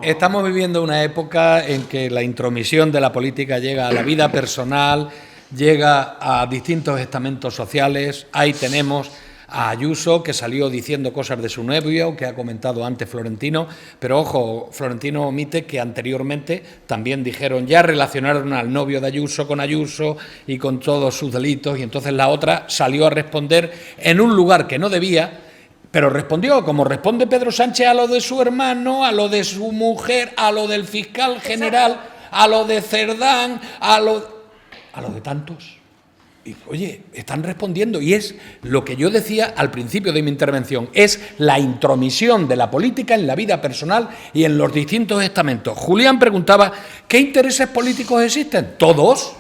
Speaker 5: Estamos viviendo una época en que la intromisión de la política llega a la vida personal, llega a distintos estamentos sociales. Ahí tenemos a Ayuso, que salió diciendo cosas de su novio, que ha comentado antes Florentino, pero ojo, Florentino omite que anteriormente también dijeron, ya relacionaron al novio de Ayuso con Ayuso y con todos sus delitos, y entonces la otra salió a responder en un lugar que no debía, pero respondió como responde Pedro Sánchez a lo de su hermano, a lo de su mujer, a lo del fiscal general, a lo de Cerdán, a lo de tantos. Y, oye, están respondiendo, y es lo que yo decía al principio de mi intervención, es la intromisión de la política en la vida personal y en los distintos estamentos. Julián preguntaba, ¿qué intereses políticos existen? Todos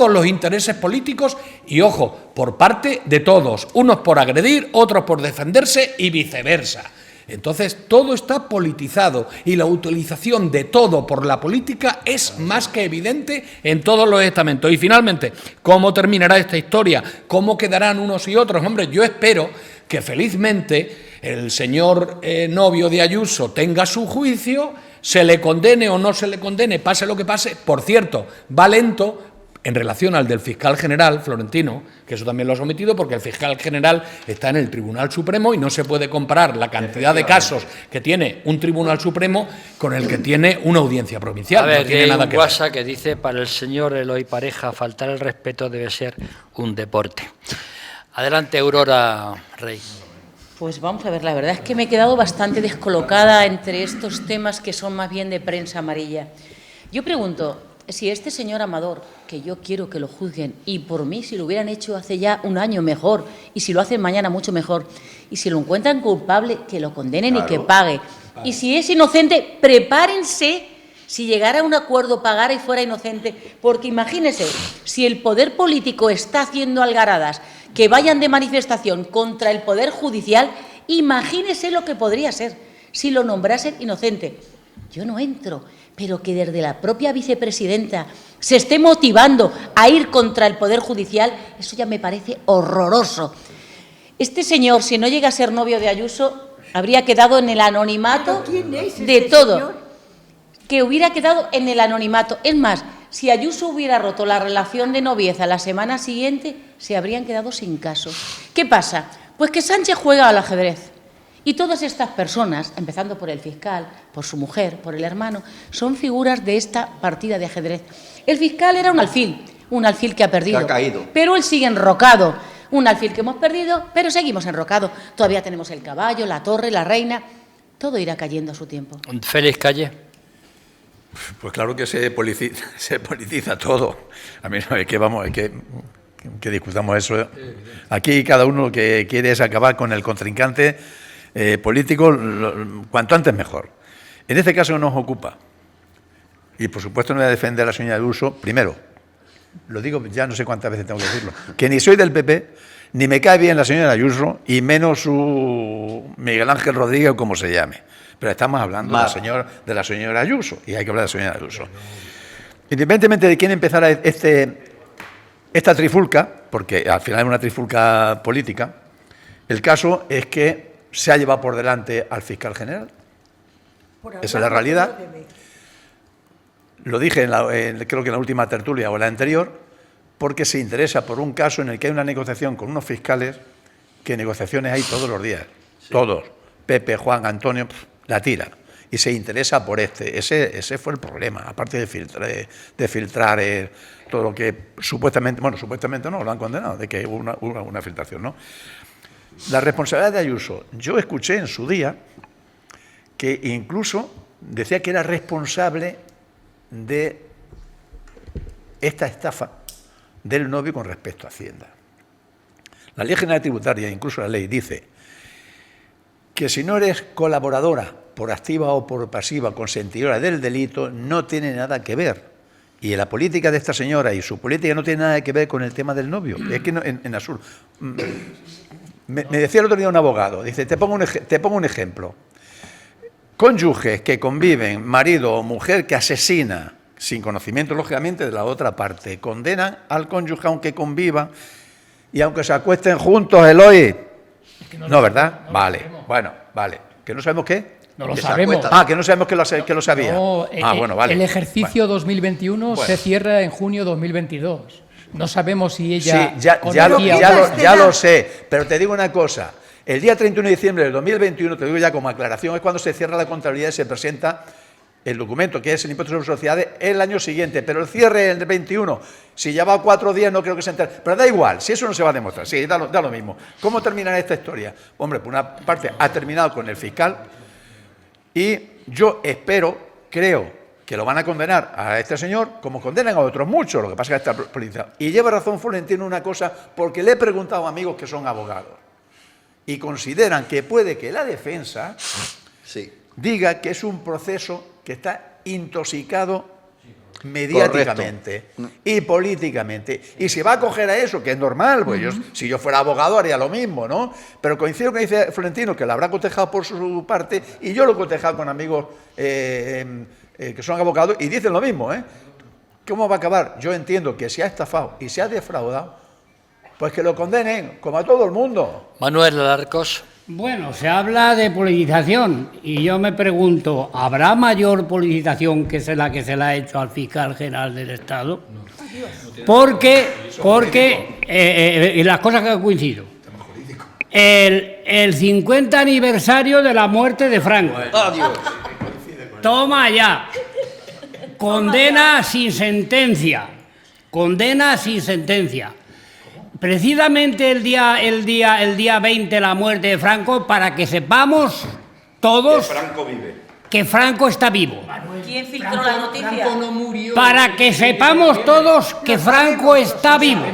Speaker 5: los intereses políticos, y ojo, por parte de todos, unos por agredir, otros por defenderse y viceversa. Entonces, todo está politizado y la utilización de todo por la política es más que evidente en todos los estamentos. Y finalmente, ¿cómo terminará esta historia? ¿Cómo quedarán unos y otros? Hombre, yo espero que felizmente el señor novio de Ayuso tenga su juicio, se le condene o no se le condene, pase lo que pase. Por cierto, va lento en relación al del fiscal general, Florentino, que eso también lo ha sometido, porque el fiscal general está en el Tribunal Supremo y no se puede comparar la cantidad de casos que tiene un Tribunal Supremo con el que tiene una audiencia provincial.
Speaker 2: A ver,
Speaker 5: no tiene nada que ver.
Speaker 2: WhatsApp que dice, para el señor Eloy Pareja, faltar el respeto debe ser un deporte. Adelante, Aurora Rey.
Speaker 8: Pues vamos a ver, la verdad es que me he quedado bastante descolocada entre estos temas que son más bien de prensa amarilla. Yo pregunto, si este señor Amador, que yo quiero que lo juzguen, y por mí si lo hubieran hecho hace ya un año mejor, y si lo hacen mañana mucho mejor, y si lo encuentran culpable, que lo condenen y que pague. Y si es inocente, prepárense, si llegara a un acuerdo, pagara y fuera inocente, porque imagínense, si el poder político está haciendo algaradas, que vayan de manifestación contra el poder judicial, imagínense lo que podría ser si lo nombrasen inocente. Yo no entro, pero que desde la propia vicepresidenta se esté motivando a ir contra el Poder Judicial, eso ya me parece horroroso. Este señor, si no llega a ser novio de Ayuso, habría quedado en el anonimato
Speaker 4: ¿Quién es
Speaker 8: de
Speaker 4: este
Speaker 8: todo.
Speaker 4: señor?
Speaker 8: Que hubiera quedado en el anonimato. Es más, si Ayuso hubiera roto la relación de novieza la semana siguiente, se habrían quedado sin caso. ¿Qué pasa? Pues que Sánchez juega al ajedrez. Y todas estas personas, empezando por el fiscal, por su mujer, por el hermano, son figuras de esta partida de ajedrez. El fiscal era un alfil que ha perdido.
Speaker 3: Que ha caído.
Speaker 8: Pero él sigue enrocado. Un alfil que hemos perdido, pero seguimos enrocados. Todavía tenemos el caballo, la torre, la reina. Todo irá cayendo a su tiempo.
Speaker 2: Félix Calle.
Speaker 6: Pues claro que se politiza todo. A mí no es que discutamos eso. Aquí cada uno lo que quiere es acabar con el contrincante político cuanto antes mejor. En este caso nos ocupa. Y por supuesto no voy a defender a la señora Ayuso. Primero, lo digo ya no sé cuántas veces tengo que decirlo, que ni soy del PP, ni me cae bien la señora Ayuso, y menos su Miguel Ángel Rodríguez o como se llame. Pero estamos hablando de la señora Ayuso, y hay que hablar de la señora Ayuso. Independientemente de quién empezara esta trifulca, porque al final es una trifulca política, el caso es que se ha llevado por delante al fiscal general. Esa es la realidad. Lo dije creo que en la última tertulia o en la anterior, porque se interesa por un caso en el que hay una negociación con unos fiscales, que negociaciones hay todos los días, todos. Pepe, Juan, Antonio, la tira. Y se interesa por este. Ese fue el problema, aparte de filtrar todo lo que supuestamente no, lo han condenado, de que hubo una filtración, ¿no? La responsabilidad de Ayuso, yo escuché en su día que incluso decía que era responsable de esta estafa del novio con respecto a Hacienda. La Ley General Tributaria, incluso la ley, dice que si no eres colaboradora por activa o por pasiva consentidora del delito, no tiene nada que ver. Y la política de esta señora y su política no tiene nada que ver con el tema del novio. Es que no, en absurdo. Me decía el otro día un abogado, dice, te pongo un ejemplo. Cónyuges que conviven, marido o mujer que asesina, sin conocimiento, lógicamente, de la otra parte, condenan al cónyuge aunque convivan y aunque se acuesten juntos, Eloy. No, ¿verdad? Vale, bueno, vale. ¿Que no sabemos qué?
Speaker 9: No lo sabemos.
Speaker 6: Que no sabemos que lo sabía.
Speaker 9: No,
Speaker 6: bueno, vale.
Speaker 9: El ejercicio 2021 se cierra en junio 2022. No sabemos si ella...
Speaker 6: Sí, ya lo sé, pero te digo una cosa. El día 31 de diciembre del 2021, te digo ya como aclaración, es cuando se cierra la contabilidad y se presenta el documento, que es el impuesto sobre sociedades, el año siguiente. Pero el cierre es el 21. Si ya va 4 días, no creo que se entere. Pero da igual, si eso no se va a demostrar. Sí, da lo mismo. ¿Cómo terminará esta historia? Hombre, por una parte, ha terminado con el fiscal y yo creo que lo van a condenar a este señor como condenan a otros muchos. Lo que pasa es que está politizado. Y lleva razón Florentino una cosa, porque le he preguntado a amigos que son abogados y consideran que puede que la defensa diga que es un proceso que está intoxicado mediáticamente y políticamente. Y se va a acoger a eso, que es normal, pues si yo fuera abogado haría lo mismo, ¿no? Pero coincido con lo que dice Florentino, que la habrá cotejado por su parte, y yo lo he cotejado con amigos que son abogados y dicen lo mismo, ¿eh? ¿Cómo va a acabar? Yo entiendo que se ha estafado y se ha defraudado, pues que lo condenen, como a todo el mundo.
Speaker 2: Manuel Alarcos.
Speaker 7: Bueno, se habla de politización y yo me pregunto, ¿habrá mayor politización que la que se le ha hecho al fiscal general del Estado? Porque las cosas que coincido. El 50 aniversario de la muerte de Franco. Toma ya. Condena sin sentencia. Condena sin sentencia. Precisamente el día 20, la muerte de Franco, para que sepamos todos que Franco está vivo.
Speaker 8: ¿Quién filtró la noticia?
Speaker 9: Franco no murió.
Speaker 7: Para que sepamos todos que Franco está vivo.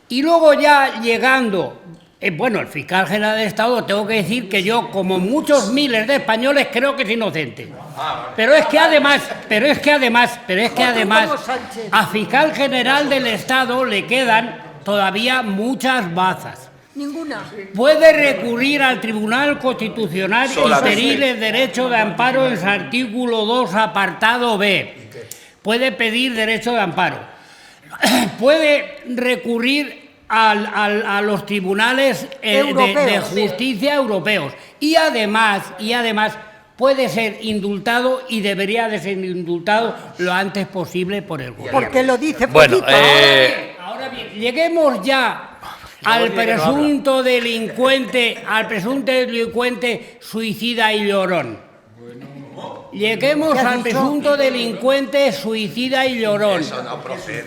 Speaker 7: Y luego ya llegando, el fiscal general del Estado, tengo que decir que yo, como muchos miles de españoles, creo que es inocente. Pero es que además, al fiscal general del Estado le quedan todavía muchas bazas.
Speaker 4: Ninguna.
Speaker 7: Puede recurrir al Tribunal Constitucional y pedir el derecho de amparo en su artículo 2, apartado B. Puede pedir derecho de amparo. Puede recurrir a los tribunales de justicia europeos. Y además puede ser indultado y debería de ser indultado lo antes posible por el gobierno.
Speaker 4: Porque lo dice
Speaker 2: Bueno,
Speaker 7: ahora bien, lleguemos ya al presunto delincuente, suicida y llorón. Lleguemos al presunto delincuente suicida y llorón.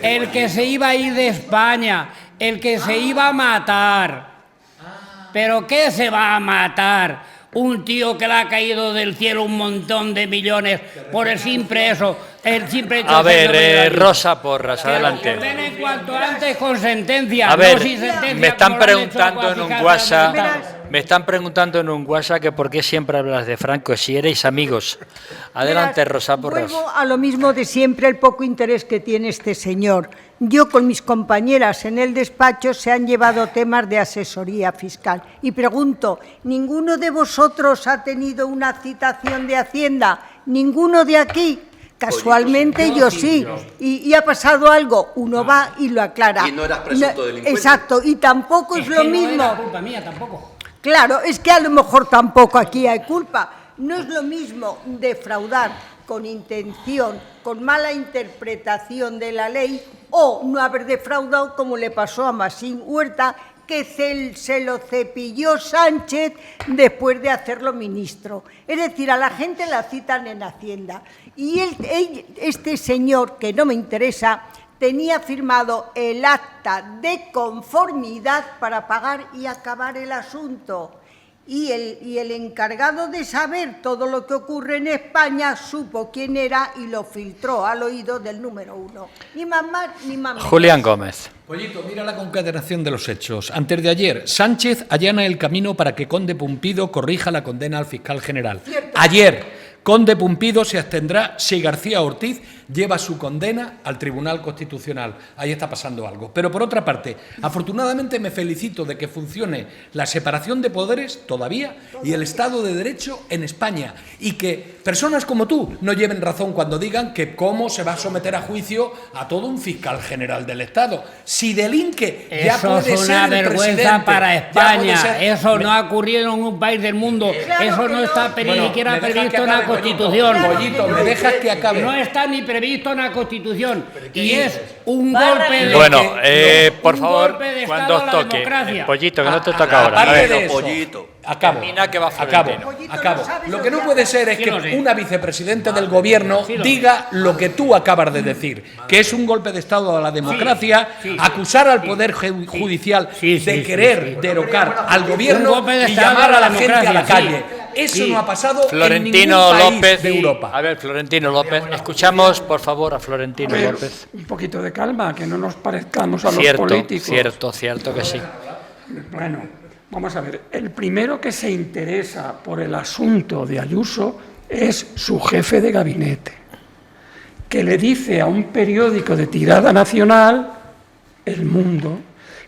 Speaker 7: El que se iba a ir de España, el que se iba a matar. ¿Pero qué se va a matar? Un tío que le ha caído del cielo un montón de millones por el simple hecho.
Speaker 2: A ver, Rosa Porras, adelante.
Speaker 7: Que ordenen cuanto antes con sentencia.
Speaker 2: A ver,
Speaker 7: no sin sentencia,
Speaker 2: me están
Speaker 7: como lo han hecho
Speaker 2: preguntando
Speaker 7: a
Speaker 2: en un
Speaker 7: Guajica,
Speaker 2: WhatsApp.
Speaker 7: Cataluña.
Speaker 2: Me están preguntando en un WhatsApp que por qué siempre hablas de Franco, si erais amigos. Adelante, Rosa Porras.
Speaker 4: Vuelvo a lo mismo de siempre, el poco interés que tiene este señor. Yo con mis compañeras en el despacho se han llevado temas de asesoría fiscal. Y pregunto, ¿ninguno de vosotros ha tenido una citación de Hacienda? ¿Ninguno de aquí? Casualmente yo sí. Y ha pasado algo, uno va y lo aclara.
Speaker 3: Y no eras presunto delincuente.
Speaker 4: Exacto, y tampoco es lo mismo.
Speaker 7: No era culpa mía tampoco.
Speaker 4: Claro, es que a lo mejor tampoco aquí hay culpa. No es lo mismo defraudar con intención, con mala interpretación de la ley, o no haber defraudado como le pasó a Masín Huerta, que se lo cepilló Sánchez después de hacerlo ministro. Es decir, a la gente la citan en Hacienda. Y este señor, que no me interesa, tenía firmado el acta de conformidad para pagar y acabar el asunto. Y el encargado de saber todo lo que ocurre en España supo quién era y lo filtró al oído del número 1. Ni más ni más menos.
Speaker 2: Julián Gómez.
Speaker 5: Pollito, mira la concatenación de los hechos. Antes de ayer, Sánchez allana el camino para que Conde Pumpido corrija la condena al fiscal general.
Speaker 4: Cierto.
Speaker 5: Ayer, Conde Pumpido se abstendrá si García Ortiz lleva su condena al Tribunal Constitucional. Ahí está pasando algo. Pero por otra parte, afortunadamente me felicito de que funcione la separación de poderes todavía y el Estado de Derecho en España. Y que personas como tú no lleven razón cuando digan que cómo se va a someter a juicio a todo un fiscal general del Estado. Si delinque, ya puede ser el presidente.
Speaker 7: Eso es una vergüenza para España. Eso no ha ocurrido en un país del mundo.
Speaker 4: Claro,
Speaker 7: eso no está ni siquiera previsto en la Constitución.
Speaker 5: Pollito, me dejas que acabe.
Speaker 7: No está ni previsto en la Constitución. Y es un golpe de...
Speaker 2: Bueno, por favor,
Speaker 7: golpe de
Speaker 2: cuando
Speaker 7: Estado
Speaker 2: os
Speaker 7: a la
Speaker 2: toque.
Speaker 7: democracia.
Speaker 2: Pollito, que no te toca ahora.
Speaker 5: Aparte
Speaker 2: A ver,
Speaker 5: de eso,
Speaker 3: Pollito.
Speaker 5: acabo.
Speaker 2: Termina que va Florentino.
Speaker 5: Acabo. Lo que no puede ser es
Speaker 7: Sí,
Speaker 5: que
Speaker 7: lo sé.
Speaker 5: una vicepresidenta del gobierno
Speaker 7: Sí, lo
Speaker 5: diga lo que tú acabas de decir, que es un golpe de Estado a la democracia, acusar al Poder Judicial de querer derrocar al gobierno
Speaker 7: Un golpe de
Speaker 5: y
Speaker 7: Estado
Speaker 5: llamar
Speaker 7: a
Speaker 5: a
Speaker 7: la
Speaker 5: la gente a la
Speaker 7: democracia,
Speaker 5: calle. Eso no ha pasado
Speaker 2: Florentino
Speaker 5: en ningún país
Speaker 2: López
Speaker 5: de Europa.
Speaker 2: A ver, Florentino López, escuchamos por favor a Florentino
Speaker 10: A ver,
Speaker 2: López.
Speaker 10: un poquito de calma, que no nos parezcamos a los
Speaker 2: Cierto,
Speaker 10: políticos.
Speaker 2: cierto que sí.
Speaker 10: Bueno, vamos a ver. El primero que se interesa por el asunto de Ayuso es su jefe de gabinete, que le dice a un periódico de tirada nacional, El Mundo,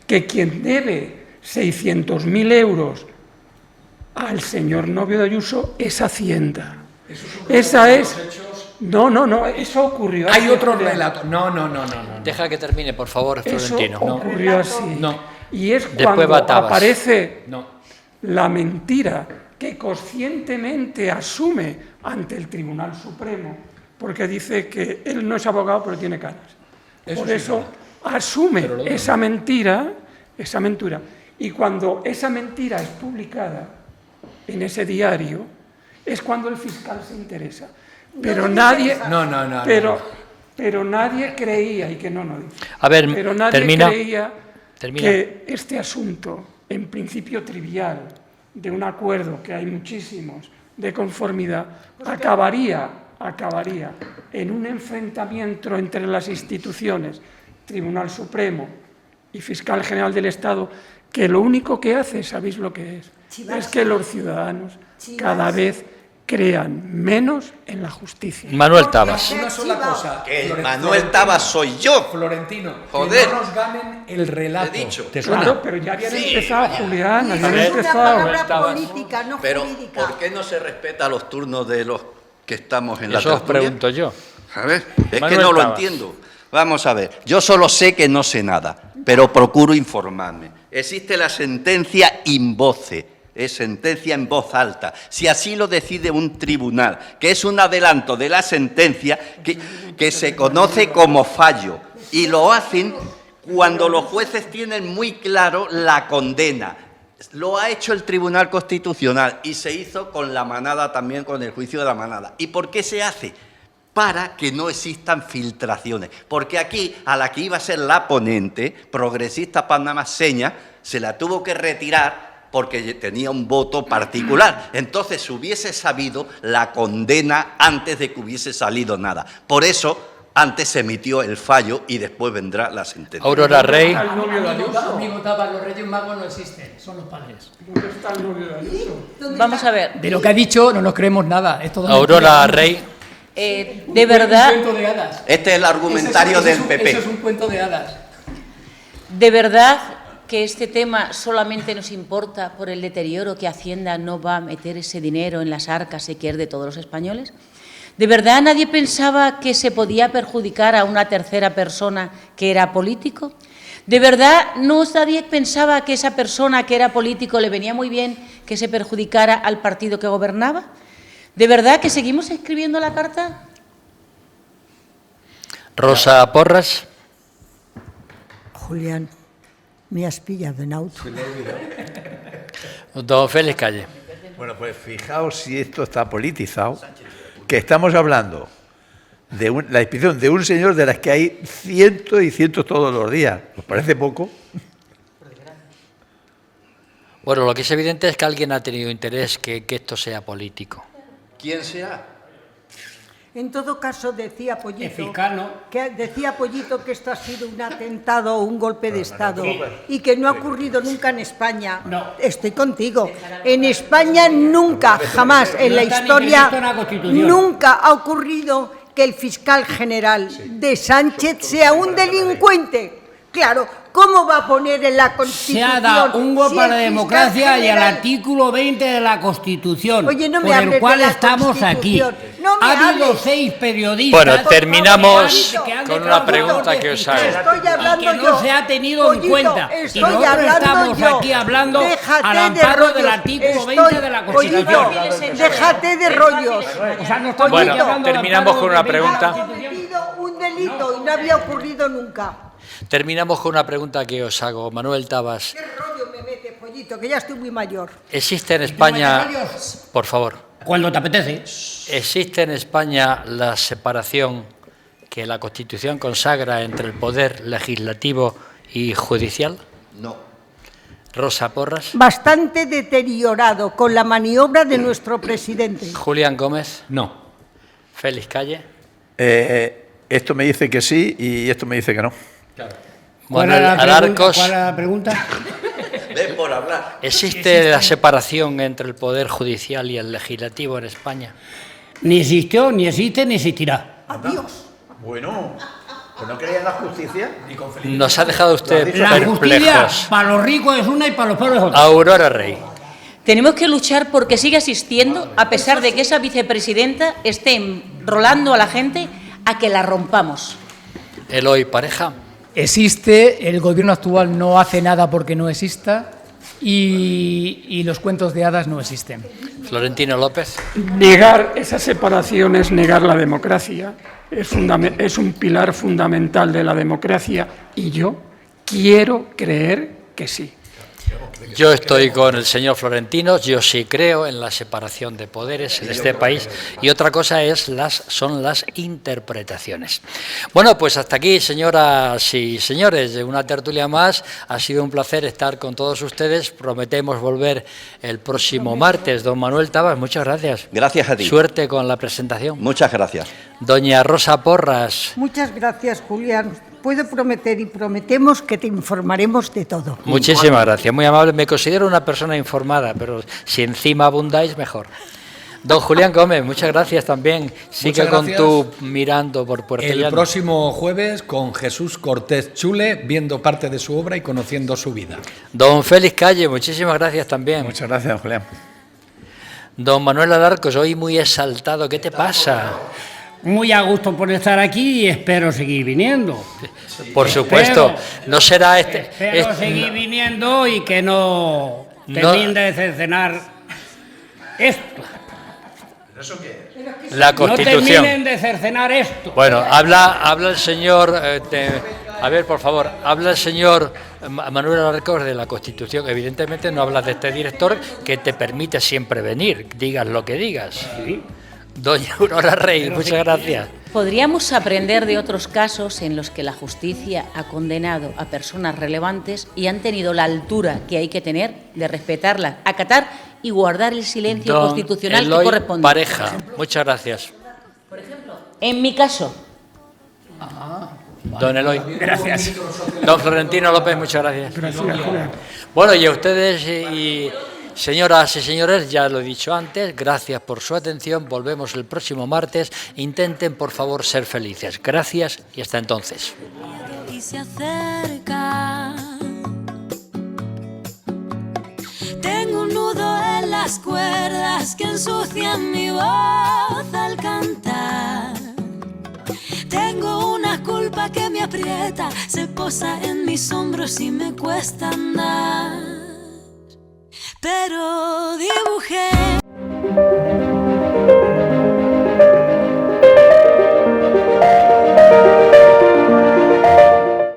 Speaker 10: que quien debe 600.000 euros al señor novio de Ayuso es Hacienda. Esa es... No, eso ocurrió.
Speaker 5: Hay otro relato. No.
Speaker 2: Deja que termine, por favor,
Speaker 10: Eso
Speaker 2: Florentino.
Speaker 10: ocurrió así.
Speaker 5: No.
Speaker 10: Y es
Speaker 2: Después
Speaker 10: cuando
Speaker 2: Batabas.
Speaker 10: aparece
Speaker 5: No.
Speaker 10: la mentira que conscientemente asume ante el Tribunal Supremo, porque dice que él no es abogado, pero tiene canas. Por eso asume esa mentira. Y cuando esa mentira es publicada en ese diario, es cuando el fiscal se interesa. Pero nadie... Pero nadie creía, y que no dice.
Speaker 2: A ver,
Speaker 10: pero nadie
Speaker 2: termina.
Speaker 10: creía que este asunto, en principio trivial, de un acuerdo que hay muchísimos, de conformidad, acabaría en un enfrentamiento entre las instituciones, Tribunal Supremo y Fiscal General del Estado, que lo único que hace, ¿sabéis lo que es? Es que los ciudadanos cada vez crean menos en la justicia.
Speaker 2: Manuel Tabas.
Speaker 5: Una sola cosa.
Speaker 3: Que el Manuel Tabas soy yo.
Speaker 5: Florentino,
Speaker 3: Joder.
Speaker 5: que no nos ganen el relato.
Speaker 3: Te he dicho.
Speaker 5: ¿Te suena?
Speaker 10: Claro, pero ya habían empezado, Julián,
Speaker 4: Es
Speaker 10: habían
Speaker 4: una
Speaker 10: empezado.
Speaker 4: palabra política, no
Speaker 3: Pero,
Speaker 4: jurídica.
Speaker 3: ¿por qué no se respeta los turnos de los que estamos en la
Speaker 2: Eso os
Speaker 3: tertulia?
Speaker 2: pregunto yo.
Speaker 3: A ver, es que
Speaker 2: Manuel
Speaker 3: no lo
Speaker 2: Tabas.
Speaker 3: entiendo. Vamos a ver, yo solo sé que no sé nada, pero procuro informarme. Existe la sentencia in voce, es sentencia en voz alta. Si así lo decide un tribunal, que es un adelanto de la sentencia que se conoce como fallo, y lo hacen cuando los jueces tienen muy claro la condena. Lo ha hecho el Tribunal Constitucional y se hizo con la manada también, con el juicio de la manada. ¿Y por qué se hace? Para que no existan filtraciones. Porque aquí, a la que iba a ser la ponente, progresista Panamá Seña, se la tuvo que retirar porque tenía un voto particular. Entonces se hubiese sabido la condena antes de que hubiese salido nada. Por eso, antes se emitió el fallo y después vendrá la sentencia.
Speaker 2: Aurora Rey.
Speaker 9: Amigo Tapa, los Reyes Magos no existen, son los padres.
Speaker 10: ¿Dónde está el novio de Ayuso?
Speaker 8: Vamos a ver.
Speaker 9: De lo que ha dicho no nos creemos nada. Es todo
Speaker 2: Aurora Rey.
Speaker 8: De verdad.
Speaker 9: Un cuento de hadas.
Speaker 3: Este es el argumentario del PP.
Speaker 9: Eso es un cuento de hadas.
Speaker 8: De verdad que este tema solamente nos importa por el deterioro que Hacienda no va a meter ese dinero en las arcas y que es de todos los españoles. ¿De verdad nadie pensaba que se podía perjudicar a una tercera persona que era político? ¿De verdad nadie pensaba que esa persona que era político le venía muy bien que se perjudicara al partido que gobernaba? ¿De verdad que seguimos escribiendo la carta?
Speaker 2: Rosa Porras.
Speaker 4: Julián, me has pillado en auto.
Speaker 2: Don Félix Calle.
Speaker 6: Bueno, pues fijaos si esto está politizado, que estamos hablando de la despición de un señor de las que hay cientos y cientos todos los días. ¿Os parece poco?
Speaker 2: Bueno, lo que es evidente es que alguien ha tenido interés que esto sea político.
Speaker 3: ¿Quién será?
Speaker 4: En todo caso, decía Pollito,
Speaker 7: Eficano.
Speaker 4: que esto ha sido un atentado o un golpe de Estado y que no ha ocurrido nunca en España.
Speaker 7: No.
Speaker 4: Estoy contigo. En España nunca, jamás, en la historia, nunca ha ocurrido que el fiscal general de Sánchez sea un delincuente. Claro, ¿cómo va a poner en la Constitución?
Speaker 7: Se ha dado un golpe a la
Speaker 4: el fiscal
Speaker 7: democracia y al
Speaker 4: general-
Speaker 7: artículo 20 de la Constitución,
Speaker 4: Oye, no me
Speaker 7: por
Speaker 4: hables
Speaker 7: el cual
Speaker 4: de la
Speaker 7: estamos aquí.
Speaker 4: Constitución. No me
Speaker 7: Ha habido
Speaker 4: hables.
Speaker 7: 6 periodistas.
Speaker 2: Bueno, terminamos
Speaker 7: que han
Speaker 2: con una
Speaker 7: declarado
Speaker 2: pregunta que os hago.
Speaker 4: Estoy hablando
Speaker 7: y que no
Speaker 4: yo.
Speaker 7: se ha tenido en
Speaker 4: Pollito,
Speaker 7: cuenta. Y
Speaker 4: estoy
Speaker 7: nosotros
Speaker 4: hablando
Speaker 7: estamos
Speaker 4: yo.
Speaker 7: aquí hablando
Speaker 4: Déjate
Speaker 7: al
Speaker 4: de
Speaker 7: amparo del
Speaker 4: rollos.
Speaker 7: artículo 20 de la Constitución.
Speaker 4: Pollito, déjate de rollos.
Speaker 7: O sea, no estamos
Speaker 2: Bueno,
Speaker 7: aquí hablando del
Speaker 2: terminamos
Speaker 7: amparo
Speaker 2: con una
Speaker 7: del 20 de la
Speaker 2: pregunta.
Speaker 4: Ha
Speaker 7: Constitución.
Speaker 4: cometido un delito y no había ocurrido nunca.
Speaker 2: Terminamos con una pregunta que os hago. Manuel Tabas,
Speaker 4: ¿Qué rollo me mete, Pollito? Que ya estoy muy mayor.
Speaker 2: ¿existe en España, por favor,
Speaker 7: Cuando te apetece.
Speaker 2: existe en España la separación que la Constitución consagra entre el poder legislativo y judicial?
Speaker 3: No.
Speaker 2: Rosa Porras.
Speaker 4: Bastante deteriorado con la maniobra de nuestro presidente.
Speaker 2: Julián Gómez.
Speaker 5: No.
Speaker 2: Félix Calle.
Speaker 6: Esto me dice que sí y esto me dice que no.
Speaker 2: Manuel Alarcos.
Speaker 7: ¿Cuál era la pregunta?
Speaker 3: Ven por hablar.
Speaker 2: ¿Existe la separación entre el poder judicial y el legislativo en España?
Speaker 7: Ni existió, ni existe, ni existirá.
Speaker 4: Adiós.
Speaker 6: Bueno, ¿pues no creía en la justicia?
Speaker 2: Nos ha dejado usted
Speaker 7: La justicia
Speaker 2: perplejos.
Speaker 7: para los ricos es una y para los pobres es otra.
Speaker 2: Aurora Rey.
Speaker 8: Tenemos que luchar porque siga existiendo, a pesar de que esa vicepresidenta esté enrolando a la gente a que la rompamos.
Speaker 2: Eloy Pareja.
Speaker 9: Existe, el gobierno actual no hace nada porque no exista y los cuentos de hadas no existen.
Speaker 2: Florentino López.
Speaker 10: Negar esa separación es negar la democracia, es un pilar fundamental de la democracia y yo quiero creer que sí.
Speaker 2: Yo estoy con el señor Florentino, yo sí creo en la separación de poderes en este país y otra cosa son las interpretaciones. Bueno, pues hasta aquí, señoras y señores, de una tertulia más. Ha sido un placer estar con todos ustedes. Prometemos volver el próximo martes. Don Manuel Tabas, muchas gracias.
Speaker 3: Gracias a ti.
Speaker 2: Suerte con la presentación.
Speaker 3: Muchas gracias.
Speaker 2: Doña Rosa Porras.
Speaker 4: Muchas gracias, Julián. Puedo prometer y prometemos que te informaremos de todo.
Speaker 2: Muchísimas gracias, muy amable. Me considero una persona informada, pero si encima abundáis, mejor. Don Julián Gómez, muchas gracias también. Sigue con tu mirando por Puerto
Speaker 5: El
Speaker 2: Llano.
Speaker 5: próximo jueves con Jesús Cortés Chule, viendo parte de su obra y conociendo su vida.
Speaker 2: Don Félix Calle, muchísimas gracias también.
Speaker 6: Muchas gracias, Julián.
Speaker 2: Don Manuel Alarcos, hoy muy exaltado. ¿Qué te pasa?
Speaker 7: muy a gusto por estar aquí y espero seguir viniendo.
Speaker 2: Por supuesto, no será
Speaker 7: Espero seguir viniendo y que no termine de decepcionar esto.
Speaker 6: ¿Eso qué es?
Speaker 2: La Constitución.
Speaker 7: No terminen de cercenar esto.
Speaker 2: Bueno, habla el señor... a ver, por favor, habla el señor Manuel Alarcón de la Constitución. Evidentemente no hablas de este director que te permite siempre venir, digas lo que digas.
Speaker 7: Sí.
Speaker 2: Doña Aurora Rey, muchas gracias.
Speaker 8: Podríamos aprender de otros casos en los que la justicia ha condenado a personas relevantes y han tenido la altura que hay que tener de respetarla, acatar y guardar el silencio
Speaker 2: Don
Speaker 8: constitucional
Speaker 2: Eloy
Speaker 8: que corresponde.
Speaker 2: Pareja, muchas gracias.
Speaker 8: Por ejemplo, en mi caso.
Speaker 2: Don Eloy.
Speaker 10: Gracias.
Speaker 2: Don Florentino López, muchas gracias.
Speaker 10: Gracias, Julián.
Speaker 2: Bueno, y a ustedes y señoras y señores, ya lo he dicho antes, gracias por su atención. Volvemos el próximo martes. Intenten, por favor, ser felices. Gracias y hasta entonces.
Speaker 11: Y se acerca. Tengo un nudo en las cuerdas que ensucian mi voz al cantar. Tengo una culpa que me aprieta, se posa en mis hombros y me cuesta andar. Pero dibujé